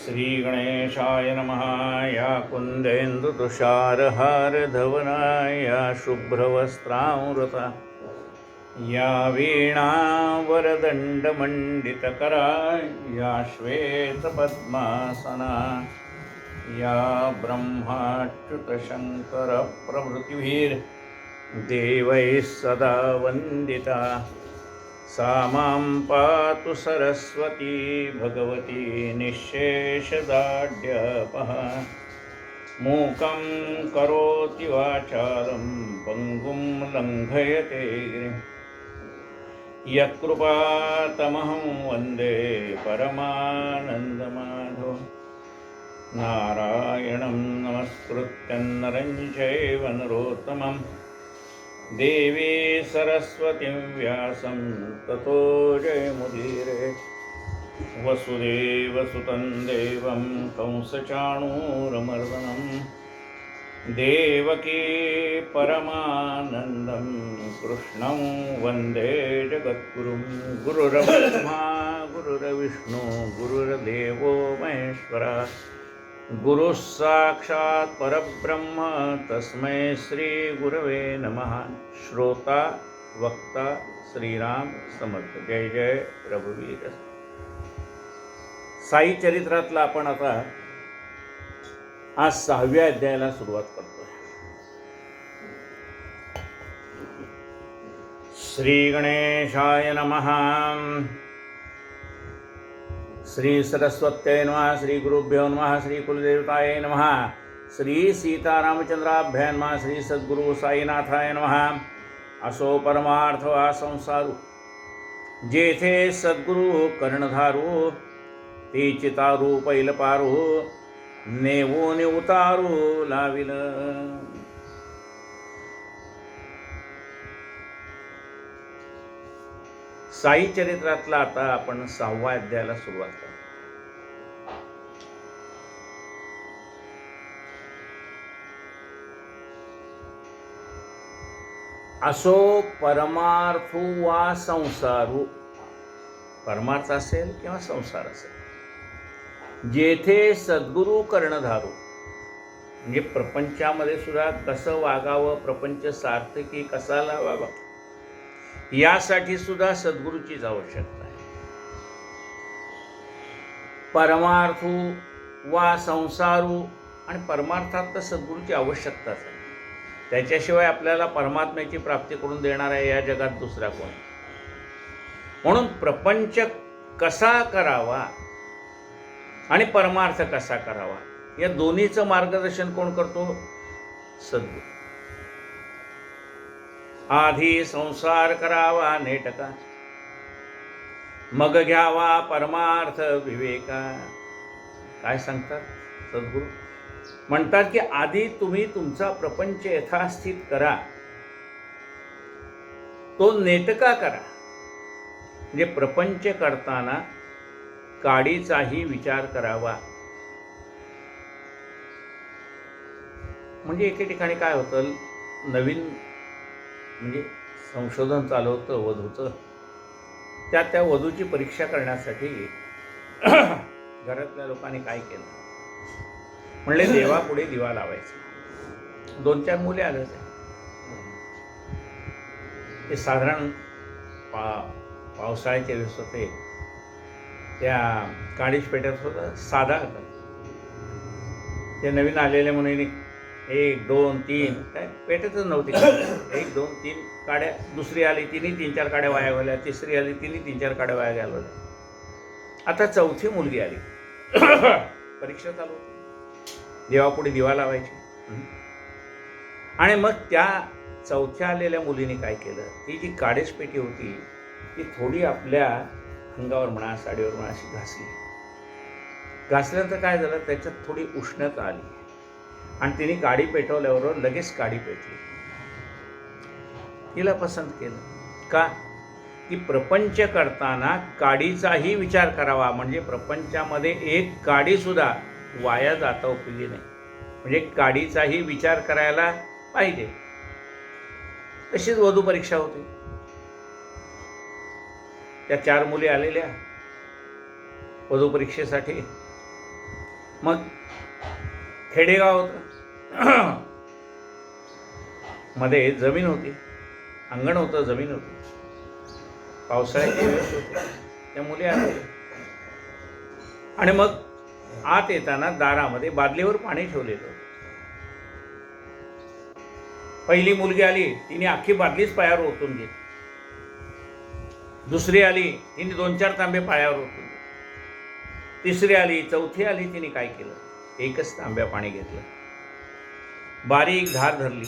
श्री गणेशाय नमः। या कुन्देन्दुतुषारहारधवना या शुभ्रवस्त्रावृता या वीणावरदण्डमण्डितकरा या श्वेतपद्मासना या ब्रह्माच्युतशङ्करप्रभृतिभिर्देवैः सदा वन्दिता सा मां पातु सरस्वती भगवती निःशेषदाढ्यपः। मूकं करोति वाचालं पङ्गुं लङ्घयते गिरिं यत्कृपातमहं वन्दे परमानन्दमाधवं। नारायणं नमस्कृत्यं नरं चैव नरोत्तमं देवी सरस्वतीं व्यासं ततो जयमुदीरये। वसुदेवसुतं देवं कंसचाणूरमर्दनं देवकी परमानन्दं कृष्णं वन्दे जगद्गुरुं। गुरुर्ब्रह्मा गुरुर्विष्णु गुरुर्देवो महेश्वरः गुरुः साक्षात् परब्रह्म तस्मै श्री गुरवे नमः। श्रोता वक्ता श्रीराम समर्थ। जय जय रघुवीर। साई चरित्रातला आपण आता आज 6व्या अध्यायाला सुरुवात करतोय। श्री गणेशाय नमः। श्री सरस्वत्यै नमः। श्री गुरुभ्यो नमः। श्री कुलदेवताय नमः। श्री सीतारामचंद्राभ्यां नमः। श्री सद्गुरु साईनाथाय नमः। असो परमार्थ वा संसारू जेथे सद्गुरु कर्णधारू ते चितारू पैलपारू नेवून उतारू लाविल। साई चरित्रातला आता आपण 6व्या अध्यायाला सुरुवात करू। असो परमार्थू वा संसारू, परमार्थ असेल किंवा संसार असेल, जेथे सद्गुरु कर्णधारू म्हणजे प्रपंचामध्ये सुद्धा कसं वागावं, प्रपंच सार्थकी कसा लावावा यासाठी सुद्धा सद्गुरूचीच आवश्यकता आहे। परमार्थू वा संसारू, आणि परमार्थात तर सद्गुरूची आवश्यकताच आहे। त्याच्याशिवाय आपल्याला परमात्म्याची प्राप्ती करून देणार आहे या जगात दुसरा कोण। म्हणून प्रपंच कसा करावा आणि परमार्थ कसा करावा या दोन्हीचं मार्गदर्शन कोण करतो? सद्गुरू। आधी संसार करावा नेटका, मग घ्यावा परमार्थ विवेका। काय सांगतात सद्गुरू? म्हणतात की आधी तुम्ही तुमचा प्रपंच यथास्थित करा, तो नेटका करा। म्हणजे प्रपंच करताना काडीचाही विचार करावा। म्हणजे एके ठिकाणी काय होतं, नवीन म्हणजे संशोधन चालू होतं वधूचं। त्या वधूची परीक्षा करण्यासाठी घरातल्या लोकांनी काय केलं, म्हणले देवापुढे दिवा लावायचा। 2-4 मुले आले होते। ते साधारण पावसाळ्याचे दिवस होते। त्या काडीच पेट्यात होतं, साधा होता। ते नवीन आलेल्या मुलीने 1 2 3 काय पेटतच नव्हती। 1 2 3 काड्या, दुसरी आली तिने 3-4 काड्या वाया घालवल्या, तिसरी आली तिने 3-4 काड्या वाया घालवल्या। आता चौथी मुलगी आली। परीक्षा चालू होती, देवापुढे दिवा लावायची। आणि मग त्या चौथ्या आलेल्या मुलीने काय केलं, ती जी काडेच पेटी होती ती थोडी आपल्या अंगावर म्हणा, साडीवर म्हणा अशी घासली। घासल्यानंतर काय झालं, त्याच्यात थोडी उष्णता आली आणि तिने काडी पेटवल्यावर लगेच काडी पेटली। तिला पसंत केलं का, की प्रपंच करताना काडीचाही विचार करावा। म्हणजे प्रपंचामध्ये एक काडी सुद्धा वाया जाता उपयोगी नाही, म्हणजे काडीचाही विचार करायला पाहिजे। तशीच वधू परीक्षा होती। त्या 4 मुली आलेल्या वधू परीक्षेसाठी। मग खेडेगाव होतं, मध्ये जमीन होती, अंगण होतं, जमीन होती, पावसाळ्याचे दिवस होते, त्या मुली आल्या आणि मग आत येताना दारामध्ये बादलीवर पाणी ठेवलेलं होतं. पहिली मुलगी आली, तिने अख्खी बादलीच पायावर ओतून घेतली. दुसरी आली, तिने 2-4 तांबे पायावर ओतून घेतले. तिसरी आली, चौथी आली, तिने काय केलं, एकच तांब्या पाणी घेतलं, बारीक धार धरली,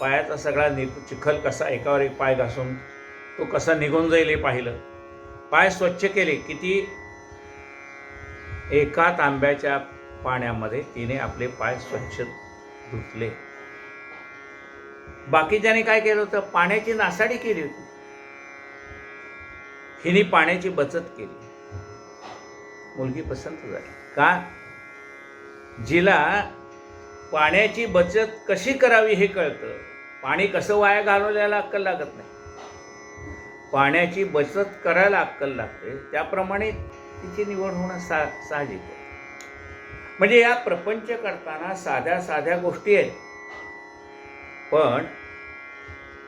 पायाचा सगळा चिखल कसा एकावर एक पाय घासून तो कसा निघून जाईल हे पाहिलं, पाय स्वच्छ केले. किती, एका तांब्याच्या पाण्यामध्ये तिने आपले पाय स्वच्छ धुतले. बाकीच्याने काय केलं होतं, पाण्याची नासाडी केली होती. हिने पाण्याची बचत केली. मुलगी पसंत झाली. का? जिला पाण्याची बचत कशी करावी हे कळतं. पाणी कसं वाया घालवल्याला अक्कल लागत नाही, पाण्याची बचत करायला अक्कल लागते. त्याप्रमाणे तिची निवड होणं साहजिक आहे. म्हणजे या प्रपंच करताना साध्या साध्या गोष्टी आहेत, पण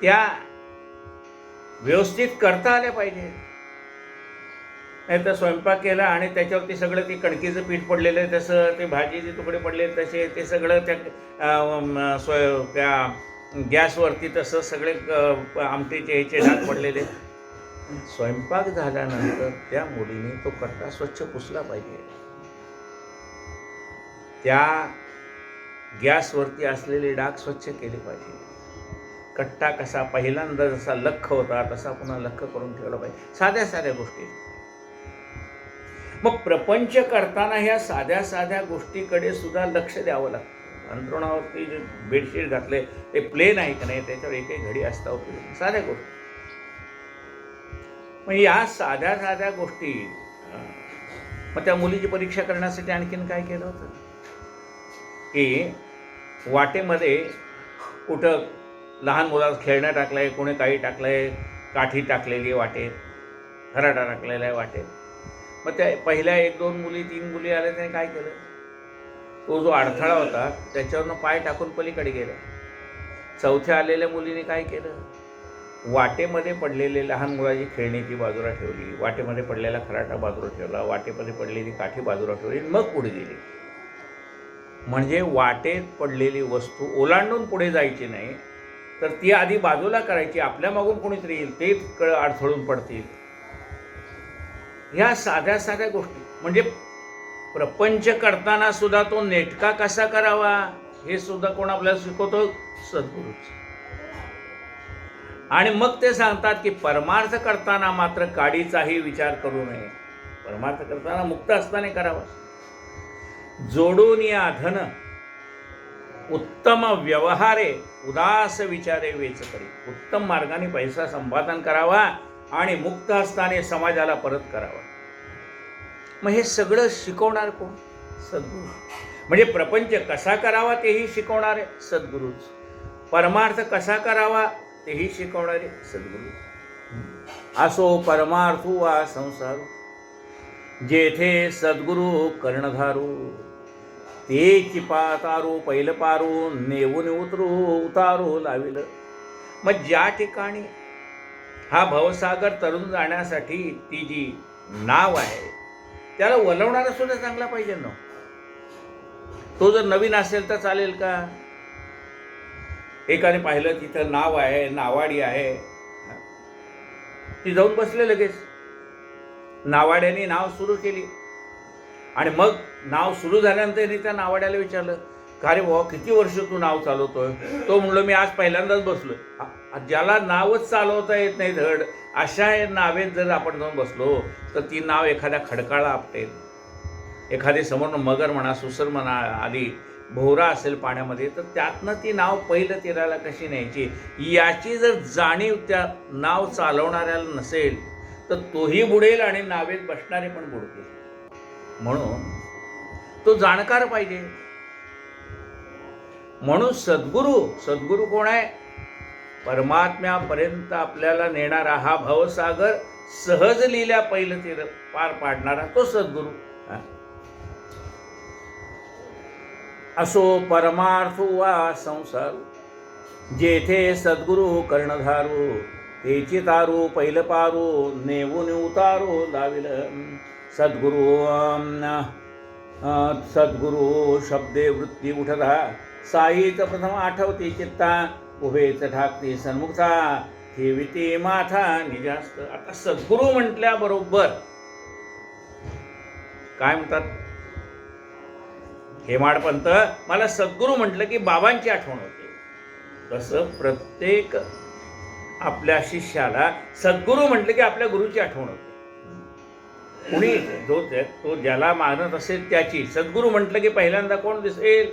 त्या व्यवस्थित करता आल्या पाहिजे. नाही तर स्वयंपाक केला आणि त्याच्यावरती सगळं ते कणकीचं पीठ पडलेलं आहे, तसं ते भाजीचे तुकडे पडले तसे, ते सगळं त्या गॅसवरती तसं सगळे आमटीचे ह्याचे डाग पडलेले. स्वयंपाक झाल्यानंतर त्या मुलीने तो कट्टा स्वच्छ पुसला पाहिजे. त्या गॅसवरती असलेले डाग स्वच्छ केले पाहिजे. कट्टा कसा पहिल्यांदा जसा लख्ख होता तसा पुन्हा लख्ख करून ठेवला पाहिजे. साध्या साध्या गोष्टी. मग प्रपंच करताना ह्या साध्या साध्या गोष्टीकडे सुद्धा लक्ष द्यावं लागतं. अंथरुणावरती जे बेडशीट घातले ते प्लेन आहे का नाही, त्याच्यावर एक घडी असता उपयोग, साध्या गोष्टी. मग या साध्या साध्या गोष्टी. मग त्या मुलीची परीक्षा करण्यासाठी आणखीन काय केलं होतं की वाटेमध्ये कुठं लहान मुलाला खेळणं टाकलंय, कोणी काही टाकलंय, काठी टाकलेली वाटेत, खराटा टाकलेला आहे वाटेत. मग त्या पहिल्या 1-2 मुली 3 मुली आल्या, त्याने काय केलं, तो जो अडथळा होता त्याच्यावरनं पाय टाकून पलीकडे गेला. चौथ्या आलेल्या मुलीने काय केलं, वाटेमध्ये पडलेले लहान मुलाची खेळणी ती बाजूला ठेवली, वाटेमध्ये पडलेला खराटा बाजूला ठेवला, वाटेमध्ये पडलेली काठी बाजूला ठेवली, मग पुढे गेली. म्हणजे वाटेत पडलेली वस्तू ओलांडून पुढे जायची नाही, तर ती आधी बाजूला करायची. आपल्या मागून कोणीतरी येईल, ते अडथळून पडतील. ह्या साध्या साध्या गोष्टी. म्हणजे प्रपंच करताना सुद्धा तो नेटका कसा करावा हे सुद्धा कोण आपल्याला शिकवतो, सद्गुरूच. आणि मग ते सांगतात की परमार्थ करताना मात्र काडीचाही विचार करू नये. परमार्थ करताना मुक्त असताना करावा. जोडून या धन उत्तम व्यवहारे उदास विचारे वेच करी. उत्तम मार्गाने पैसा संपादन करावा आणि मुक्त असताना समाजाला परत करावा. मग हे सगळं शिकवणार कोण? सद्गुरू. म्हणजे प्रपंच कसा करावा तेही शिकवणारे सद्गुरूच, परमार्थ कसा करावा तेही शिकवणारे सद्गुरू. असो परमार्थू वा संसारू, जेथे सद्गुरू कर्णधारू. ते चिपातारू पैल पारू, नेऊन उतारू लाविल. मग ज्या ठिकाणी हा भवसागर तरुण जाण्यासाठी ती जी नाव आहे त्याला वलवणारा सुद्धा चांगला पाहिजे ना. तो जर नवीन असेल तर चालेल का? एकाने पाहिलं तिथं नाव आहे, नावाडी आहे, ती जाऊन बसले लगेच. नावाड्याने नाव सुरू केली आणि मग नाव सुरू झाल्यानंतर त्या नावाड्याला विचारलं, का रे भाऊ किती वर्ष तू नाव चालवतोय? तो म्हणलो मी आज पहिल्यांदाच बसलोय. ज्याला नावच चालवता येत नाही धड, अशा नावेत जर आपण जाऊन बसलो तर ती नाव एखाद्या खडकाळा आपटेल. एखादी समोर मगर म्हणा, सुसर म्हणा, आली भोवरा असेल पाण्यामध्ये, तर त्यातनं ती नाव पहिलं तीराला कशी न्यायची याची जर जाणीव त्या नाव चालवणाऱ्याला नसेल तर तोही बुडेल आणि नावेत बसणारे पण बुडतील. म्हणून तो जाणकार पाहिजे. म्हणून सद्गुरू कोण आहे? परमात्म्यापर्यंत आपल्याला नेणारा, हा भवसागर सहज लीला पहिलं तीर पार पाडणारा तो सद्गुरू. असो परमार्थ वा संसारू, जेथे सद्गुरु कर्णधारू, तेची तारू पैल पारू, नेवून उतारू लाविल. सद्गुरु सद्गुरु शब्दे वृत्ती उठता, साईच प्रथम आठवती चित्ता, उभेच ठाकती सन्मुखता, ठेविती माथा निजास्त. आता सद्गुरु म्हटल्याबरोबर काय म्हणतात हेमाडपंत, मला सद्गुरु म्हटलं की बाबांची आठवण होते. तसं प्रत्येक आपल्या शिष्याला सद्गुरु म्हटलं की आपल्या गुरुची आठवण होते. कुणी तो ज्याला मानत असेल त्याची. सद्गुरु म्हटलं की पहिल्यांदा कोण दिसेल?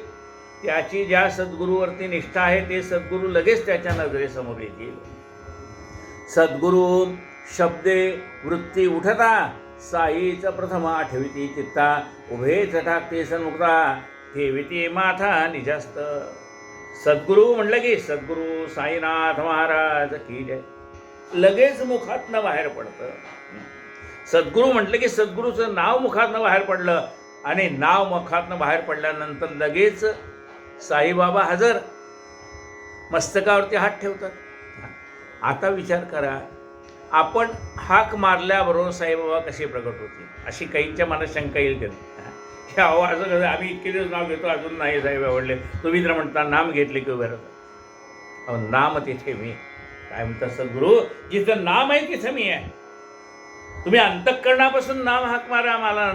त्याची ज्या सद्गुरूवरती निष्ठा आहे ते सद्गुरु लगेच त्याच्या नजरेसमोर येतील. सद्गुरु शब्दे वृत्ती उठता, साईच प्रथम आठविती चित्ता, उभेच ठाकते सन्मुखता, ठेविती माथा निजास्त. सद्गुरु म्हटलं की सद्गुरु साईनाथ महाराज की जय लगेच मुखातनं बाहेर पडतं. सद्गुरु म्हटलं की सद्गुरूचं नाव मुखातनं बाहेर पडलं, आणि नाव मुखातनं बाहेर पडल्यानंतर लगेच साईबाबा हजर, मस्तकावरती हात ठेवतात. आता विचार करा, आपण हाक मारल्याबरोबर साईबाबा कसे प्रगट होते? अशी काहींच्या मनात शंका येईल कधी की अहो असं कसं, आम्ही इतके दिवस नाव घेतो अजून नाही साहेब आवडले. तुम्ही तर म्हणता नाम घेतले की उभे राहतात. अहो नाम तिथे मी, काय म्हणतात सद्गुरू, जिथं नाम आहे तिथं मी आहे. तुम्ही अंतःकरणापासून नाम हाक मारा, मला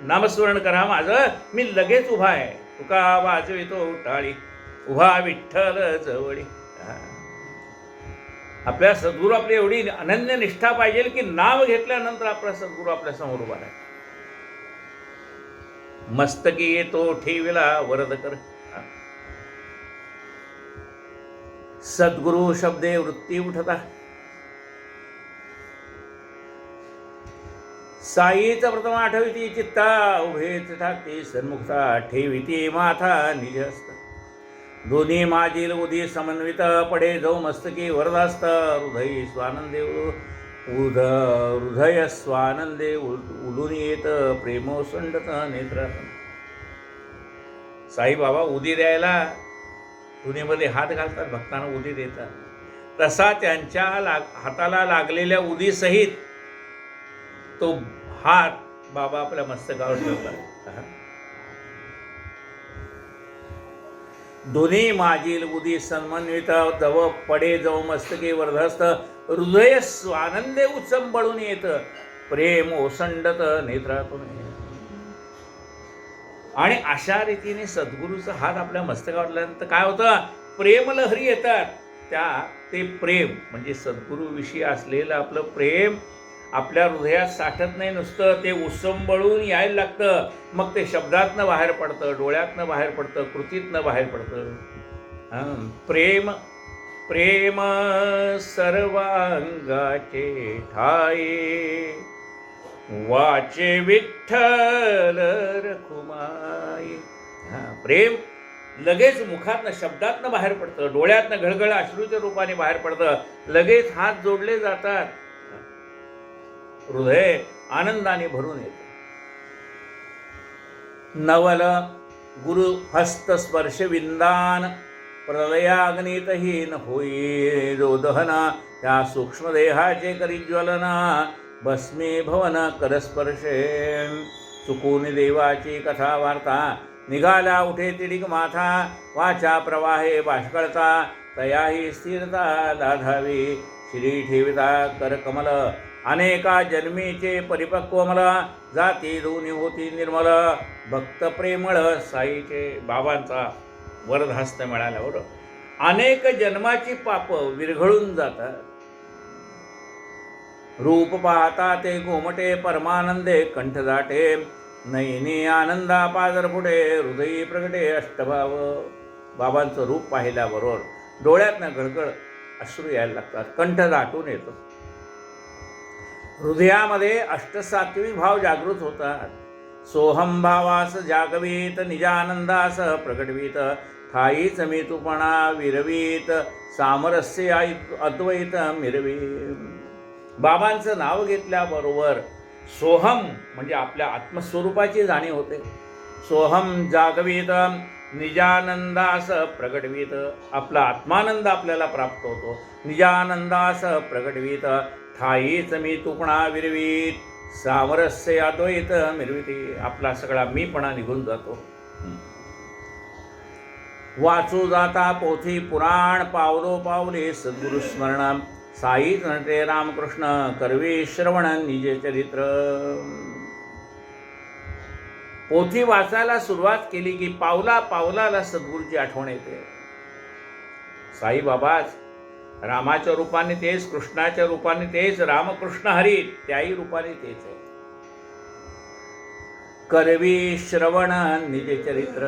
नामस्मरण करा माझं, मी लगेच उभा आहे. तुका वाजवितो टाळी, उभा विठ्ठल जवळी. आपल्या सद्गुरू आपली एवढी अनन्य निष्ठा पाहिजे की नाव घेतल्यानंतर आपला सद्गुरू आपल्या समोर उभा आहे. मस्तकी येतो ठेविला वरद कर. सद्गुरु शब्दे वृत्ती उठता, साईच प्रथम आठविती चित्ता, उभेच ठाकते सन्मुखता, ठेविती माथा निजस्त. दोन्ही माजील उदी समन्वित, पडे जाऊ मस्तकी वरदास्त. हृदय स्वानंदे हृदय स्वानंदे उडून येत, प्रेमोसंडत नेत्र. साईबाबा उदी द्यायला धुनीमध्ये हात घालतात, भक्तांना उदी देतात. तसा त्यांच्या हाताला लागलेल्या उदीसहित तो हात बाबा आपल्या मस्तकावर ठेवतात. दोन्ही माजील उदी समन्वित, जव पडे जव मस्तके वर्धस्त. हृदय स्वानंदे उचंबळून येत, प्रेम ओसंडत नेत्रातून. आणि अशा रीतीने सद्गुरूचा हात आपल्या मस्तकावरल्यानंतर काय होतं? प्रेमलहरी येतात. ते प्रेम म्हणजे सद्गुरूविषयी असलेलं आपलं प्रेम आपल्या हृदयात साठत नाही नुसतं, ते उसंबळून यायला लागतं. मग ते शब्दातनं बाहेर पडतं, डोळ्यातनं बाहेर पडतं, कृतीतनं बाहेर पडतं. प्रेम प्रेम सर्वांगाचे ठाये, वाचे विठ्ठल रखुमाई. प्रेम लगेच मुखातनं शब्दातनं बाहेर पडतं, डोळ्यातनं घळघळ अश्रूच्या रूपाने बाहेर पडतं, लगेच हात जोडले जातात, हृदय आनंदाने भरून येतं. नवल गुरु हस्त स्पर्श विंदान, प्रलयाग्नीतहीन होई जो दहन, त्या सूक्ष्म देहाचे करी ज्वलना, भस्मी भवन करस्पर्शे. चुकून देवाची कथा वार्ता, निघाला उठे तिडिक माथा, वाचा प्रवाहे बाष्कळता, तयाही स्थिरता लाधावी. श्री ठेविता कर कमल, अनेका जन्मीचे परिपक्व मला, जाती दोन्ही होती निर्मल. भक्त प्रेमळ साईचे, बाबांचा वरदहस्त मिळाल्यावर अनेक जन्माची पाप विरघळून जातात. रूप पाहता ते घोमटे, परमानंदे कंठ दाटे, नयनी आनंदा पाजर फुटे, हृदयी प्रगटे अष्टभाव. बाबांचं रूप पाहिल्याबरोबर डोळ्यातनं गळगळ अश्रू यायला लागतात, कंठ दाटून येतो, हृदयामध्ये अष्टसात्विक भाव जागृत होतात. सोहम भावास जागवीत, निजानंदास प्रगटवीत, ठाईच मितुपणा विरवीत, सामरस्य अद्वैत मिरवी. बाबांचं नाव घेतल्याबरोबर सोहम म्हणजे आपल्या आत्मस्वरूपाची जाणीव होते. सोहम जागवीत निजानंदास प्रगटवीत. आपला आत्मानंद आपल्याला प्राप्त होतो. निजानंदास प्रगटवीत ठाईच मी तुपणा विरवीत. सामरस्य अद्वैत मिरविते. आपला सगळा मीपणा निघून जातो. वाचू जाता पोथी पुराण पावलो पावले सद्गुरु स्मरण. साईच नटे रामकृष्ण करवे श्रवण निजे चरित्र. पोथी वाचायला सुरुवात केली की पावला पावलाला सद्गुरूची आठवण येते. साईबाबाच रामाच्या रूपाने तेच, कृष्णाच्या रूपाने तेच, रामकृष्ण हरी त्याही रूपाने तेच आहे. करवी श्रवण निजे चरित्र.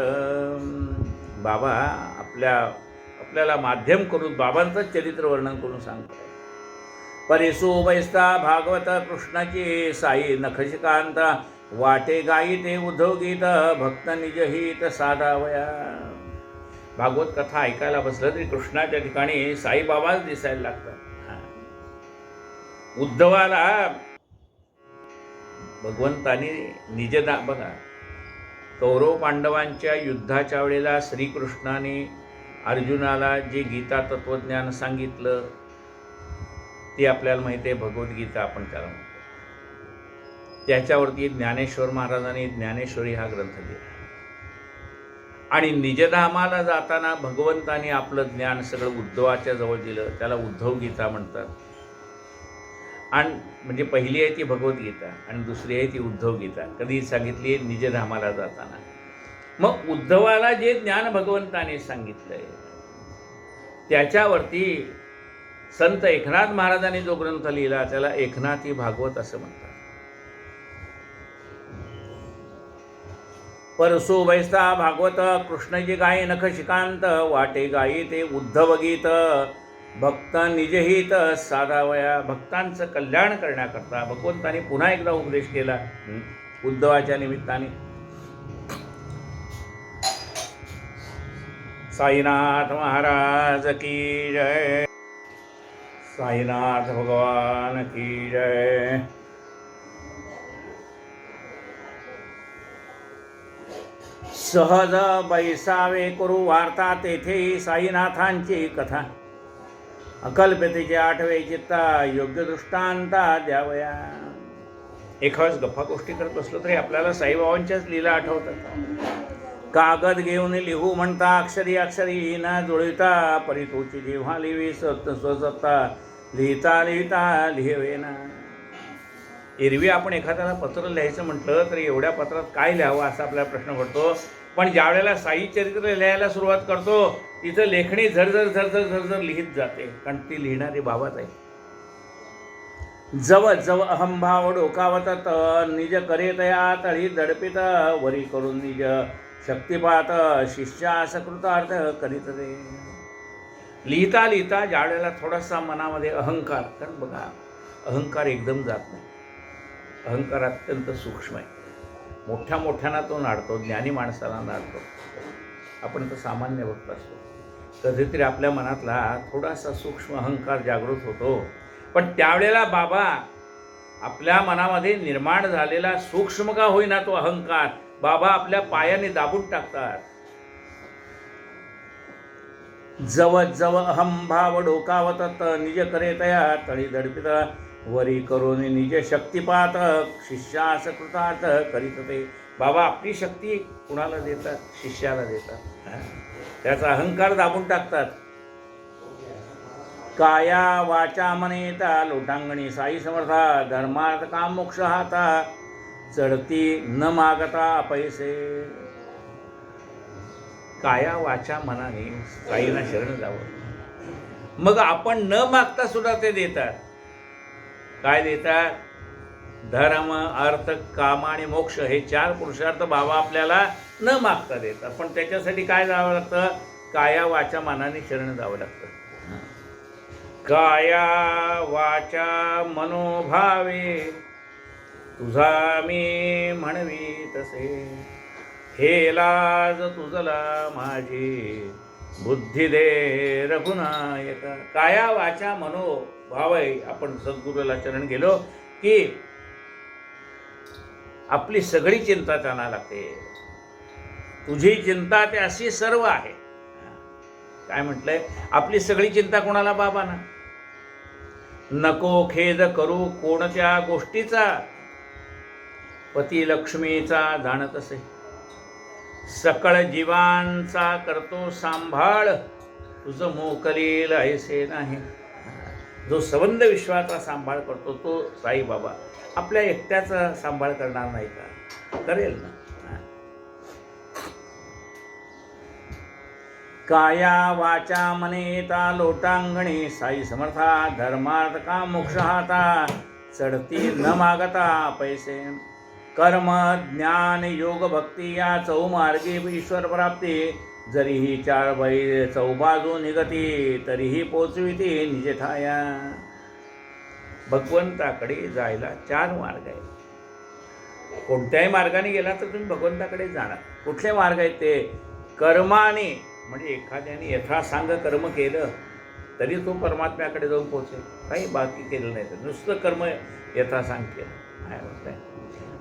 बाबा आपल्याला माध्यम करून बाबांचं चरित्र वर्णन करून सांगतात. परिसु वैस्ता भागवत कृष्णाची साई नखशिकांत. वाटे गायिते उद्धव गीत भक्त निजहित साधावया. भागवत कथा ऐकायला बसलं तरी कृष्णाच्या ठिकाणी साईबाबाच दिसायला लागतात. उद्धवाला भगवंतानी निजदा बघा, कौरव पांडवांच्या युद्धाच्या वेळेला श्रीकृष्णाने अर्जुनाला जे गीता तत्वज्ञान सांगितलं ते आपल्याला माहिती आहे. भगवद्गीता आपण त्याला म्हणतो. त्याच्यावरती ज्ञानेश्वर महाराजांनी ज्ञानेश्वरी हा ग्रंथ लिहिला. आणि निजधामाला जाताना भगवंतानी आपलं ज्ञान सगळं उद्धवाच्या जवळ दिलं. त्याला उद्धव गीता म्हणतात. आणि म्हणजे पहिली आहे ती भगवद्गीता आणि दुसरी आहे ती उद्धव गीता. कधी सांगितली आहे निजधामाला जाताना. मग उद्धवाला जे ज्ञान भगवंताने सांगितलंय त्याच्यावरती संत एकनाथ महाराजांनी जो ग्रंथ लिहिला त्याला एकनाथी भागवत असं म्हणतात. परसो वैसा भागवत कृष्णजी गाई नख शिकांत. वाटे गाई ते उद्धव गीत भक्त निजहित साधावया. भक्तांचं कल्याण करण्याकरता भगवंतांनी पुन्हा एकदा उपदेश केला उद्धवाच्या निमित्ताने. साईनाथ महाराज की जय. साईनाथ भगवान की जय. सहज बैसावे करू वार्ता तेथे साईनाथांची कथा. अकल्पतेचे आठवे चित्ता योग्य दृष्टांता द्यावया. एखाद्याच गप्पा गोष्टी करत बसलो तरी आपल्याला साईबाबांच्याच लीला आठवतात. कागद घेऊन लिहू म्हणता अक्षरी अक्षरी न जुळविता. परितोची जेव्हा लिही स्वसत्ता लिहिता लिहिता लिहवेना. एरवी आपण एखाद्याला पत्र लिहायचं म्हटलं तरी एवढ्या पत्रात काय लिहावं असा आपल्याला प्रश्न पडतो. पण ज्या वेळेला साई चरित्र लिहायला सुरुवात करतो तिथं लेखणी झरझर झरझर झरझर लिहित जाते. कारण ती लिहिणारी बाबाच आहे. जव जव अहंभाव डोकावत निज करे तया तळी दडपित. वरी करून निज शक्तिपात शिष्यास कृतार्थ करीत रे. लिहिता लिहिता ज्या वेळेला थोडासा मनामध्ये अहंकार, कारण बघा अहंकार एकदम जात नाही. अहंकार अत्यंत सूक्ष्म आहे. मोठ्या मोठ्यांना तो नाडतो, ज्ञानी माणसाला नाडतो. आपण तर सामान्य भक्त असतो. कधीतरी आपल्या मनातला थोडासा सूक्ष्म अहंकार जागृत होतो. पण त्यावेळेला बाबा आपल्या मनामध्ये निर्माण झालेला सूक्ष्म का होईना तो अहंकार बाबा आपल्या पायाने दाबून टाकतात. जव जव अहंभाव डोकावत निज करे तया तळी दडपित. वरी करून निज शक्तिपात शिष्यास कृतार्थ करीत ते. बाबा आपली शक्ती कुणाला देतात? शिष्याला देतात. त्याचा अहंकार दाबून टाकतात. काया वाचा मनेता लोटांगणी साई समर्था. धर्मार्थ काम मोक्ष हाता चढती न मागता पैसे. काया वाचा मनाने साईला शरण जावं. मग आपण न मागता सुद्धा ते देतात. काय देतात? धर्म अर्थ काम आणि मोक्ष हे 4 पुरुषार्थ बाबा आपल्याला न मागता देतात. पण त्याच्यासाठी काय जावं लागतं? काया वाचा मनाने शरण जावं लागतं. काया वाचा मनोभावे तुझा मी म्हणवी तसे. हे लाज तुझला माझी बुद्धी दे रघुनायक. काया वाचा मनोभाव आहे. आपण सद्गुरूला शरण गेलो की आपली सगळी चिंता त्यांना लागते. तुझी चिंता त्याशी सर्व आहे. काय म्हटलंय? आपली सगळी चिंता कोणाला? बाबांना. नको खेद करू कोणत्या गोष्टीचा, पती लक्ष्मीचा जाणत असे. सकळ जीवांचा करतो सांभाळ, तुझं मोकलील ऐसे नाही. जो संबंध विश्वाचा सांभाळ करतो तो साईबाबा आपल्या एकट्याचा सांभाळ करणार नाही का? करेल ना. काया वाचा मनेता लोटांगणी, साई समर्था धर्मार्थ का मोक्ष हाता. चढती न मागता पैसे, कर्म ज्ञान योग भक्ती या चौमार्गी ईश्वर प्राप्ती. जरीही चार बाई चौबाजू निगती, तरीही पोचविती निजे ठाया. भगवंताकडे जायला 4 मार्ग आहेत. कोणत्याही मार्गाने गेला तर तुम्ही भगवंताकडे जाणार. कुठले मार्ग आहेत ते? कर्माने, म्हणजे एखाद्याने यथासांग कर्म केलं तरी तो परमात्म्याकडे जाऊन पोहोचेल. काही बाकी केलं नाही तर नुसतं कर्म यथासांग केलं. काय म्हटलंय?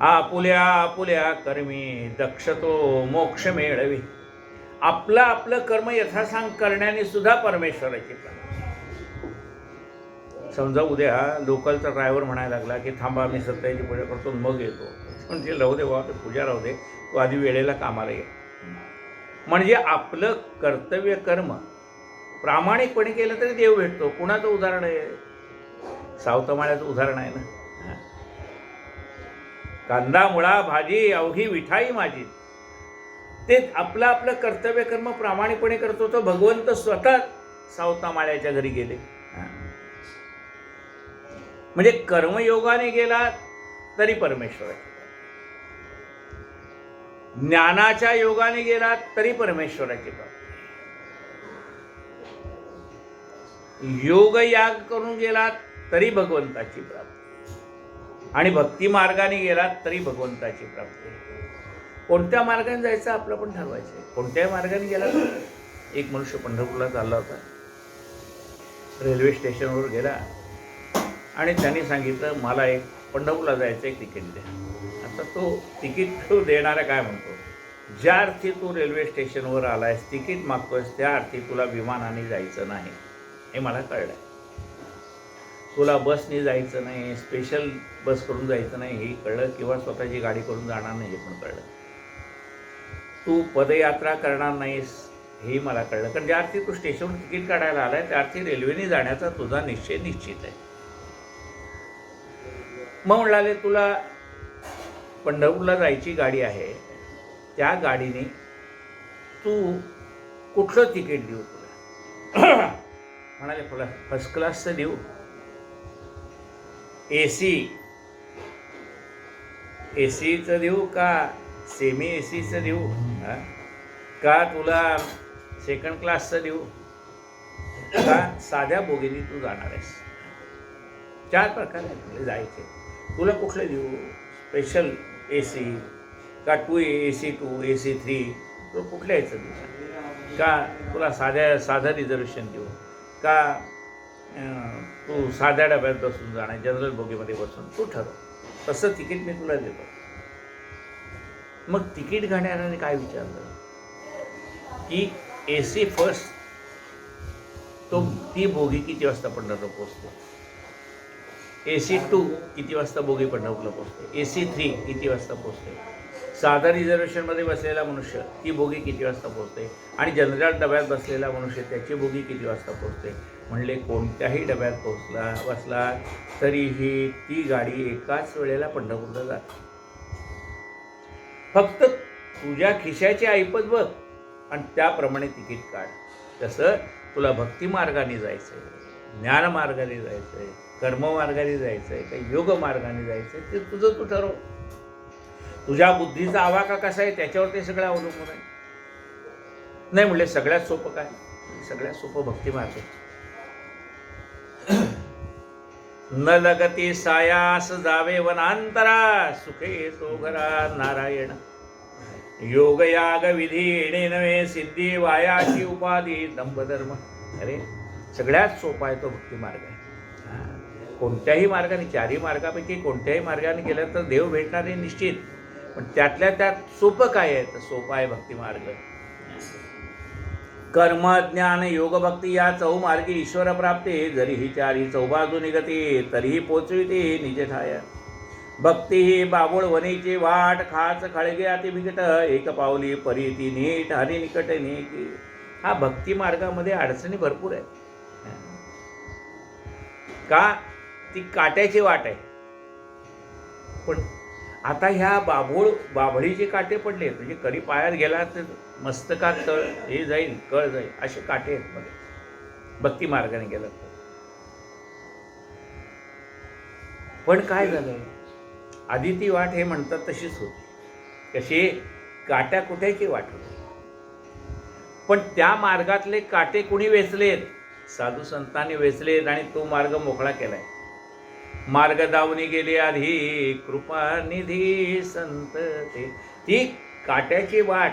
आपुल्या आपुल्या कर्मी दक्ष तो मोक्ष मिळवी. आपलं आपलं कर्म यथासांग करण्याने सुद्धा परमेश्वराची प्राप्ती. समजा उद्या लोकलचा ड्रायव्हर म्हणायला लागला की थांबा मी सत्याची पूजा करतो मग येतो. म्हणजे राहू दे बाबा, ते पूजा राहू दे, तो आधी वेळेला कामाला ये. म्हणजे आपलं कर्तव्य कर्म प्रामाणिकपणे केलं तरी देव भेटतो. कुणाचं उदाहरण आहे? सावतमाळ्याचं उदाहरण आहे ना. कांदा मुळा भाजी अवघी विठाई माझी. ते आपलं आपलं कर्तव्य कर्म प्रामाणिकपणे करतो तो भगवंत स्वतः सावतामाळ्याच्या घरी गेले. म्हणजे कर्मयोगाने गेला तरी परमेश्वराची, ज्ञानाच्या योगाने गेला तरी परमेश्वराची प्राप्ती, योग याग करून गेला तरी भगवंताची प्राप्ती, आणि भक्ती मार्गाने गेला तरी भगवंताची प्राप्ती. कोणत्या मार्गाने जायचं आपलं पण ठरवायचं आहे. कोणत्याही मार्गाने गेला तर. एक मनुष्य पंढरपूरला चालला होता. रेल्वे स्टेशनवर गेला आणि त्यांनी सांगितलं मला एक पंढरपूरला जायचं एक तिकीट द्या. आता तो तिकीट तो देणारा काय म्हणतो, ज्या अर्थी तू रेल्वे स्टेशनवर आलायस तिकीट मागतोयस त्या अर्थी तुला विमानाने जायचं नाही हे मला कळलं. तुला बसने जायचं नाही, स्पेशल बस करून जायचं नाही हे कळलं, किंवा स्वतःची गाडी करून जाणार नाही हे पण कळलं. तू पदयात्रा करणार नाहीस हे मला कळलं, कारण ज्या अर्थी तू स्टेशनवर तिकीट काढायला आलाय त्या अर्थी रेल्वेने जाण्याचा तुझा निश्चय निश्चित आहे. मग म्हणाले तुला पंढरपूरला जायची गाडी आहे, त्या गाडीने तू कुठलं तिकीट देऊ तुला? म्हणाले फर्स्ट क्लासचं देऊ, एसीचं देऊ का सेमी एसीचं देऊ, का तुला सेकंड क्लासचं देऊ, का साध्या बोगीने तू जाणार आहेस? 4 प्रकार आहेत जायचे. तुला कुठलं देऊ? स्पेशल एसी का AC2 AC3, तो कुठल्या यायचं तुला? का तुला साधं रिझर्वेशन देऊ, का तू साध्या डब्यात बसून जाणार जनरल बोगीमध्ये बसून? तू ठरव, तसं तिकीट मी तुला देतो. मग तिकीट घेणाऱ्याने काय विचारलं की AC फर्स्ट ती बोगी किती वाजता पंढरपूर पोहोचते, AC2 किती वाजता बोगी पंढरपूरला पोहोचते, AC3 किती वाजता पोहोचते, साधा रिझर्वेशनमध्ये बसलेला मनुष्य ती बोगी किती वाजता पोहोचते, आणि जनरल डब्यात बसलेला मनुष्य त्याची बोगी किती वाजता पोहोचते. म्हणले कोणत्याही डब्यात बसला तरीही ती गाडी एकाच वेळेला पंढरपूरला जाते. फक्त तुझ्या खिशाची ऐपत बघ आणि त्याप्रमाणे तिकीट काढ. तसं तुला भक्ती मार्गाने जायचं आहे, ज्ञान मार्गाने जायचं आहे, कर्ममार्गाने जायचं आहे, काही योग मार्गाने जायचं आहे, ते तुझं तू ठरव. तुझ्या बुद्धीचा आवाका कसा आहे त्याच्यावर ते सगळं अवलंबून आहे. नाही म्हणले सगळ्यात सोपं काय? सगळ्यात सोपं भक्ती मार्ग. न लगती सायास जावे वनांतरा, सुखे तो घरा नारायण. योग याग विधी येणे नव्हे, सिद्धी वायाची उपाधी दंभधर्म. अरे सगळ्यात सोपा आहे तो भक्ती मार्ग आहे. कोणत्याही मार्गाने, 4ही मार्गापैकी कोणत्याही मार्गाने गेलं तर देव भेटणार आहे निश्चित. पण त्यातल्या त्यात सोपं काय आहे? तर सोपं आहे भक्तिमार्ग. कर्म ज्ञान योग भक्ती या चौमार्गी ईश्वर प्राप्ती, जरी ही चारी चौबाजू निगती, तरीही पोचविते निज ठाय. भक्ती ही बाबुळ वनीची वाट, खाच खळगे अति विकट, एक पावली परी ती नीट हरी निकट नेकी. हा भक्ती मार्गामध्ये अडचणी भरपूर आहेत. का? ती काट्याची वाट आहे. पण आता ह्या बाभळीचे काटे पडले, म्हणजे कधी पायात गेला तर मस्तकात तळ हे जाईल, कळ जाईल, असे काटे आहेत मध्ये भक्ती मार्गाने गेलं तर. पण काय झालं? आधी ती वाट हे म्हणतात तशीच होती. कशी? काट्या कुठेची वाट होती. पण त्या मार्गातले काटे कुणी वेचलेत? साधू संतांनी वेचलेत आणि तो मार्ग मोकळा केलाय. मार्ग दावणी गेले आधी कृपा निधी संत ते. ती काट्याची वाट.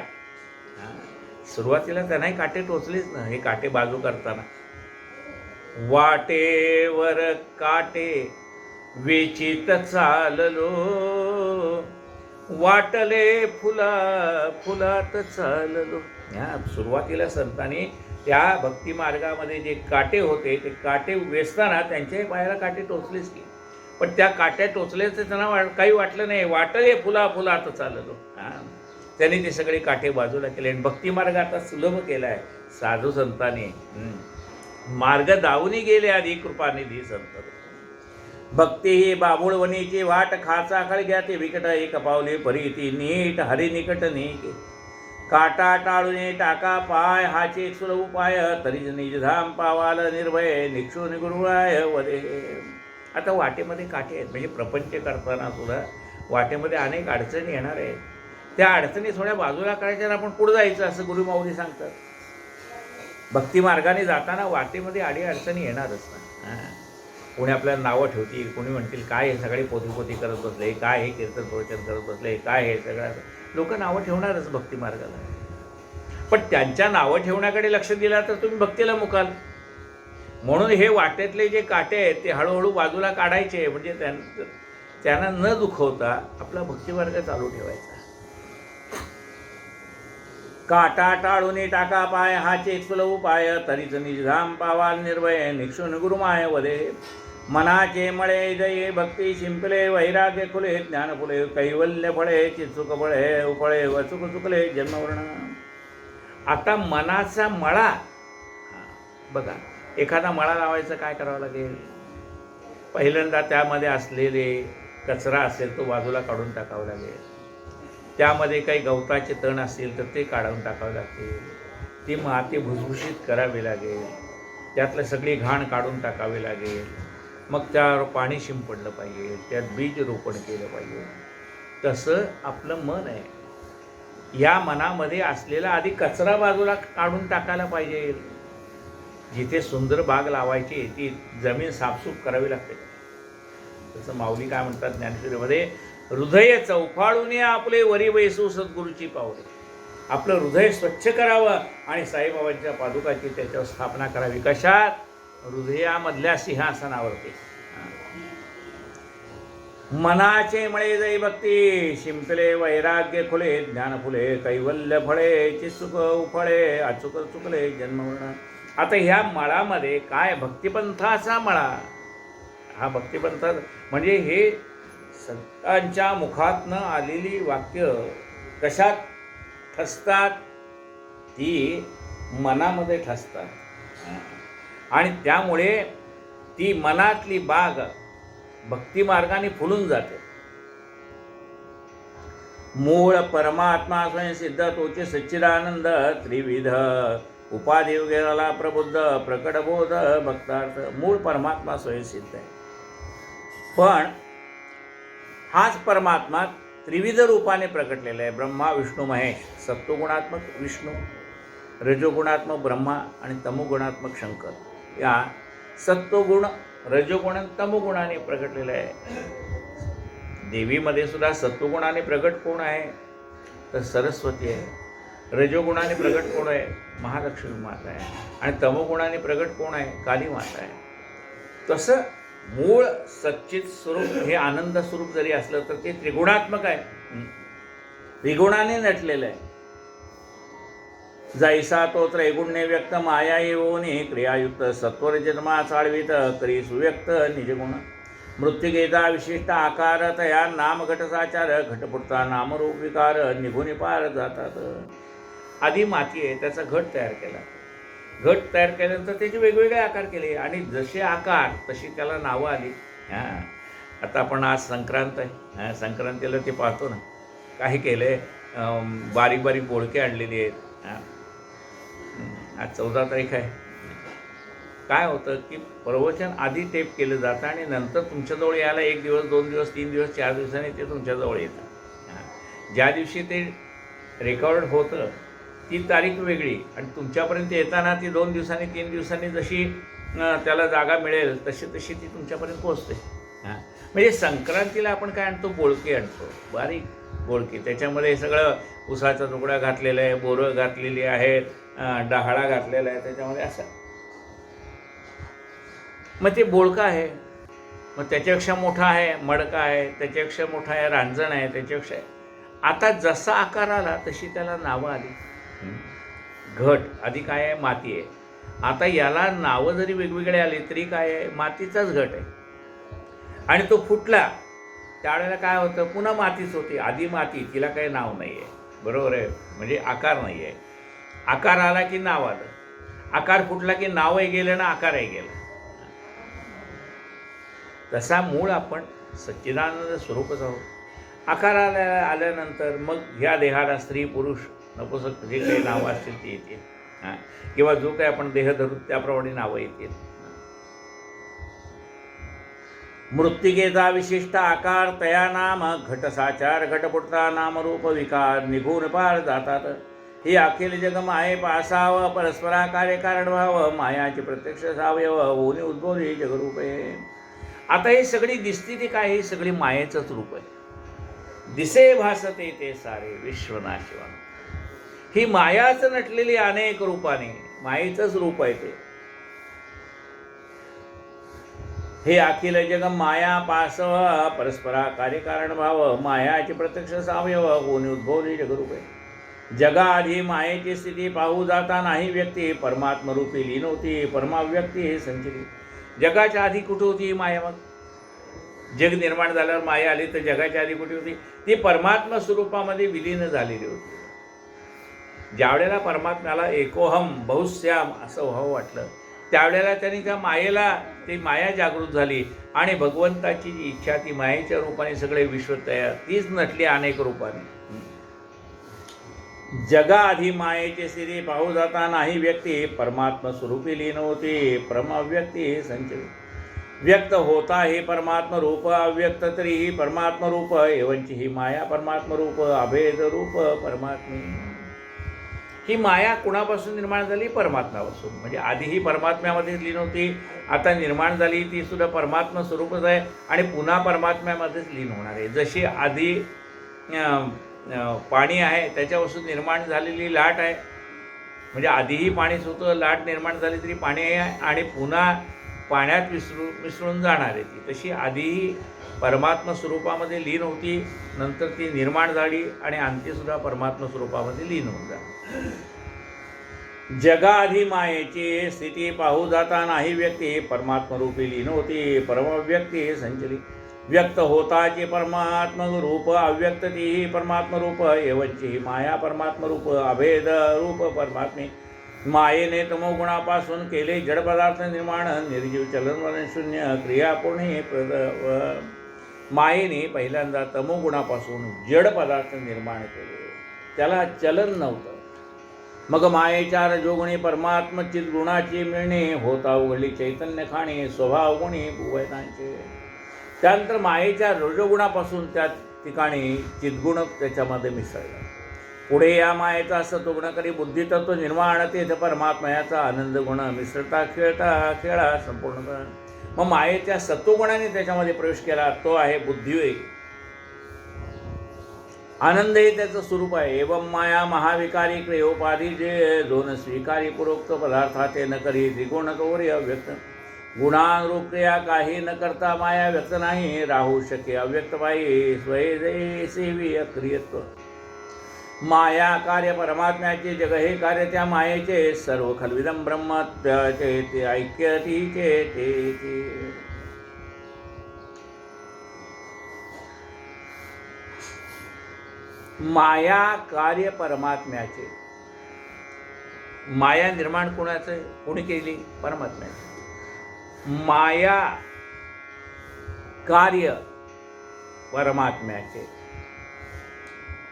सुरुवातीला त्यांनाही काटे टोचलेच ना, हे काटे बाजू करताना. वाटेवर काटे वेचित चाललो, वाटले फुलात चाललो. ह्या सुरुवातीला संतांनी त्या भक्ती मार्गामध्ये जे काटे होते ते काटे वेचताना त्यांच्याही पायाला काटे टोचलेच की. पण त्या काट्या टोचल्याचं त्यांना काही वाटलं नाही. वाटले फुलात चाललो. त्यांनी ते सगळे काटे बाजूला केले आणि भक्ती मार्ग आता सुलभ केला आहे साधू संतांनी. मार्ग दावणी गेले आधी कृपानिधी संत. भक्ती ही बाबुळवणीची वाट, खाचा खळग्या ते विकट, एक पावले परी ती नीट हरी निकट नेके. काटा टाळूने टाका पाय, हाचे एक सुलभ उपाय, तरी निजधाम पावाल निर्भय, निक्षो निगुरुळाय वदे. आता वाटेमध्ये काटे आहेत, म्हणजे प्रपंच करताना सुद्धा वाटेमध्ये अनेक अडचणी येणार आहेत. त्या अडचणी थोड्या बाजूला करायच्या, आपण पुढे जायचं असं गुरुमाऊली सांगतात. भक्ती मार्गाने जाताना वाटेमध्ये आडी अडचणी येणारच ना. कोणी आपल्याला नावं ठेवतील, कोणी म्हणतील काय हे सगळे पोथी करत बसले, काय हे कीर्तन प्रवचन करत बसले, काय हे सगळं. लोक नावं ठेवणारच भक्ती मार्गाला. पण त्यांच्या नावं ठेवण्याकडे लक्ष दिला तर तुम्ही भक्तीला मुकाल. म्हणून हे वाटेतले जे काटे आहेत ते हळूहळू बाजूला काढायचे, म्हणजे त्यांना न दुखवता आपला भक्तिमार्ग चालू ठेवायचा. काटा टाळून टाका पाय, हाचे एक सुलभ उपाय, तरीच निजधाम पावाल निर्भय, निक्षुन गुरुमाय वदे. मनाचे मळे जये भक्ती शिंपले, वैराग्य खुले ज्ञान फुले, कैवल्य फळे चिचुक फळे उपळे, वचुक चुकले जन्मवर्ण. आता मनाचा मळा बघा. एखादा मळा लावायचा काय करावं लागेल? पहिल्यांदा त्यामध्ये असलेले कचरा असेल तो बाजूला काढून टाकावा लागेल. त्यामध्ये काही गवताचे तण असतील तर ते काढून टाकावे लागतील. ती माती भुसभुशीत करावी लागेल. त्यातलं सगळी घाण काढून टाकावी लागेल. मग त्यावर पाणी शिंपडलं पाहिजे, त्यात बीज रोपण केलं पाहिजे. तसं आपलं मन आहे. या मनामध्ये असलेला आधी कचरा बाजूला काढून टाकायला पाहिजे. जिथे सुंदर बाग लावायची ती जमीन साफसूफ करावी लागते. तसं माऊली काय म्हणतात ज्ञानेश्वरीमध्ये, हृदय चौफाळून आपले वरी वैसू सद्गुरूची पावले. आपलं हृदय स्वच्छ करावं आणि साईबाबांच्या पादुकाची त्याच्यावर स्थापना करावी. कशात? हृदयामधल्या सिंहासनावरती. मनाचे मळे जय भक्ती शिंपले, वैराग्य खुले ज्ञान फुले, कैवल्य फळे चिचुक उफळे, अचुक चुकले जन्मवर्ण. आता ह्या मळामध्ये काय? भक्तिपंथाचा मळा. हा भक्तिपंथ म्हणजे हे संतांच्या मुखातनं आलेली वाक्य कशात ठसतात? ती मनामध्ये ठसतात आणि त्यामुळे ती मनातली बाग भक्तिमार्गाने फुलून जाते. मूळ परमात्मा स्वयंसिद्ध तोचे सच्चिदानंद, त्रिविध उपाधी गेला प्रबुद्ध, प्रकटबोध भक्तार्थ. मूळ परमात्मा स्वयंसिद्ध आहे. पण हाच परमात्मा त्रिविध रूपाने प्रकटलेला आहे. ब्रह्मा विष्णू महेश. सत्वगुणात्मक विष्णू, रजोगुणात्मक ब्रह्मा आणि तमोगुणात्मक शंकर. या सत्वगुण, रजोगुण आणि तमोगुणाने प्रकटलेलं आहे. देवीमध्ये सुद्धा सत्वगुणाने प्रकट कोण आहे? तर सरस्वती आहे. रजोगुणाने प्रकट कोण आहे? महालक्ष्मी माता आहे. आणि तमोगुणाने प्रकट कोण आहे? काली माता आहे. तसं मूळ सच्चित स्वरूप हे आनंद स्वरूप जरी असलं तर ते त्रिगुणात्मक आहे. त्रिगुणाने नटलेलं आहे. जैसा तो त्रैगुण्य व्यक्त माया येऊनी क्रियायुक्त सत्वरजन्मा चाळवीत करी सुव्यक्त निजगुण मृत्युगेता विशिष्ट आकार तया नाम घटसाचार घटपुटता नामरूप विकार निघून पार जातात. आधी माती आहे, त्याचा घट तयार केला. घट तयार केल्यानंतर त्याचे वेगवेगळे आकार केले आणि जसे आकार तशी त्याला नावं आली. हां, आता आपण आज संक्रांत आहे. हां, संक्रांतीला ते पाहतो ना, काय केलं आहे, बारीक बारीक बोळके आणलेली आहेत. हां, आज 14 तारीख आहे. काय होतं की प्रवचन आधी टेप केलं जातं आणि नंतर तुमच्याजवळ यायला 1 दिवस 2 दिवस 3 दिवस 4 दिवसांनी ते तुमच्याजवळ येतं. ज्या दिवशी ते रेकॉर्ड होतं ती तारीख वेगळी आणि तुमच्यापर्यंत येताना ती 2 दिवसांनी 3 दिवसांनी जशी त्याला जागा मिळेल तशी तशी ती तुमच्यापर्यंत पोचते. हां, म्हणजे संक्रांतीला आपण काय आणतो, बोळके आणतो, बारीक बोळके. त्याच्यामध्ये सगळं उसाचा तुकडा घातलेला आहे, बोरं घातलेली आहेत, डहाळा घातलेला आहे त्याच्यामध्ये असं. मग ते बोळका आहे, मग त्याच्यापेक्षा मोठा आहे मडका आहे, त्याच्यापेक्षा मोठा आहे रांजण आहे, त्याच्यापेक्षा आता जसा आकार आला तशी त्याला नावं आली. घट आधी काय आहे, माती आहे. आता याला नावं जरी वेगवेगळे आली तरी काय आहे, मातीचाच घट आहे. आणि तो फुटला त्यावेळेला काय होतं, पुन्हा मातीच होती. आधी माती, तिला काही नाव नाही आहे. बरोबर आहे, म्हणजे आकार नाही आहे. आकार आला की नाव आलं, आकार फुटला की नावही गेलं ना आकारही गेला. तसा मूळ आपण सच्चिदानंद स्वरूपच आहोत. आकार आल्यानंतर मग ह्या देहाला स्त्री पुरुष नपुसक जे काही नावं असतील ती येतील. हां, किंवा जो काही आपण देह धरू त्याप्रमाणे नावं येतील. मृत्तिकेचा विशिष्ट आकार तया नाम घटसाचार घटपुटता नामरूप विकार निघून पार जातात. ही अखिल जग माये पासावं परस्परा कार्य कारण व्हावं मायाची प्रत्यक्ष सावयव होऊन उद्भवली जगरूपे. आता ही सगळी दिसती ती काय, ही सगळी मायेचंच रूप आहे. दिसे भासते ते सारे विश्वनाशिवान. ही मायाच नटलेली अनेक रूपाने, मायेचंच रूप आहे ते. हे अखिल जग माया पासव परस्परा कार्यकारण भाव मायाचे प्रत्यक्ष सावयव होऊन उद्भवली जगरूपे. जगाआधी मायेची स्थिती पाहू जाता नाही व्यक्ती परमात्मरूपी लीन होती परमाव्यक्ती हे संचली. जगाच्या आधी कुठे होती ही माया? मग जग निर्माण झाल्यावर माया आली तर जगाच्या आधी कुठे होती? ती परमात्मा स्वरूपामध्ये विलीन झालेली होती. ज्यावेळेला परमात्म्याला एकोहम बहुश्याम असं व्हावं वाटलं त्यावेळेला त्यांनी त्या मायेला, ती माया जागृत झाली आणि भगवंताची जी इच्छा ती मायेच्या रूपाने सगळे विश्व तयार, तीच नटली अनेक रूपाने. जगाआधी मायेचे स्थिती पाहू जाता नाही व्यक्ती परमात्मा स्वरूपी लीन होती परमाव्यक्ती संचय. व्यक्त होता हे परमात्म रूप अव्यक्त तरी ही परमात्म रूप एवंची ही माया परमात्म रूप अभेद रूप परमात्मी. ही माया कुणापासून निर्माण झाली? परमात्म्यापासून. म्हणजे आधी ही परमात्म्यामध्ये लीन होती, आता निर्माण झाली ती सुद्धा परमात्मा स्वरूपच आहे आणि पुन्हा परमात्म्यामध्येच लीन होणार आहे. जशी आधी पाणी आहे त्याच्यापासून निर्माण झालेली लाट आहे, म्हणजे आधीही पाणीच होतं, लाट निर्माण झाली तरी पाणी आहे आणि पुन्हा पाण्यात मिसळून जाणार आहे ती. तशी आधीही परमात्मा स्वरूपामध्ये लीन होती, नंतर ती निर्माण झाली आणि आणखीसुद्धा परमात्मा स्वरूपामध्ये लीन होऊन जाते. जगाआधी मायेची स्थिती पाहू जाता नाही व्यक्ती परमात्मरूपी लीन होती परमव्यक्ती संचली. व्यक्त होताची परमात्म रूप अव्यक्त तीही परमात्म रूप एवंची माया परमात्म रूप अभेद रूप परमात्मे. मायेने तमोगुणापासून केले जड पदार्थ निर्माण निर्जीव चलन शून्य क्रिया पुणे मायेने पहिल्यांदा तमोगुणापासून जड पदार्थ निर्माण केले, त्याला चलन नव्हतं. मग मायेच्या रजोगुणी परमात्म चिद्गुणाची मिळणे होता उघडली चैतन्य खाणे स्वभाव गुणी भुवनांचे. त्यानंतर मायेच्या रजोगुणापासून त्या ठिकाणी चिद्गुण त्याच्यामध्ये मिसळला. पुढे या मायेचा सत्वगुण करी बुद्धितत्व निर्माण तेथ परमात्मयाचा आनंद गुण मिसळता खेळता खेळा संपूर्ण. मग मायेच्या सत्वगुणाने त्याच्यामध्ये प्रवेश केला, तो आहे बुद्धिवे. आनंद हे त्याचं स्वरूप आहे. एवं माया महाविकारी क्रियोपाधी जे दोन स्वीकारी पूर्वोक्त पदार्थाचे न करी त्रिगुण गौरी अव्यक्त. गुणानुरूप क्रिया काही न करता माया व्यक्त नाही राहू शके अव्यक्त बाई स्वये सेवी अक्रियत्व. माया कार्य परमात्म्याचे, जग हे कार्य त्या मायेचे, सर्व खलविदम ब्रह्मत्याचे ते ऐक्यतीचे ते. माया कार्य परमात्म्याचे. माया निर्माण कोणाचं, कोणी केली? परमात्म्याचे. माया कार्य परमात्म्याचे.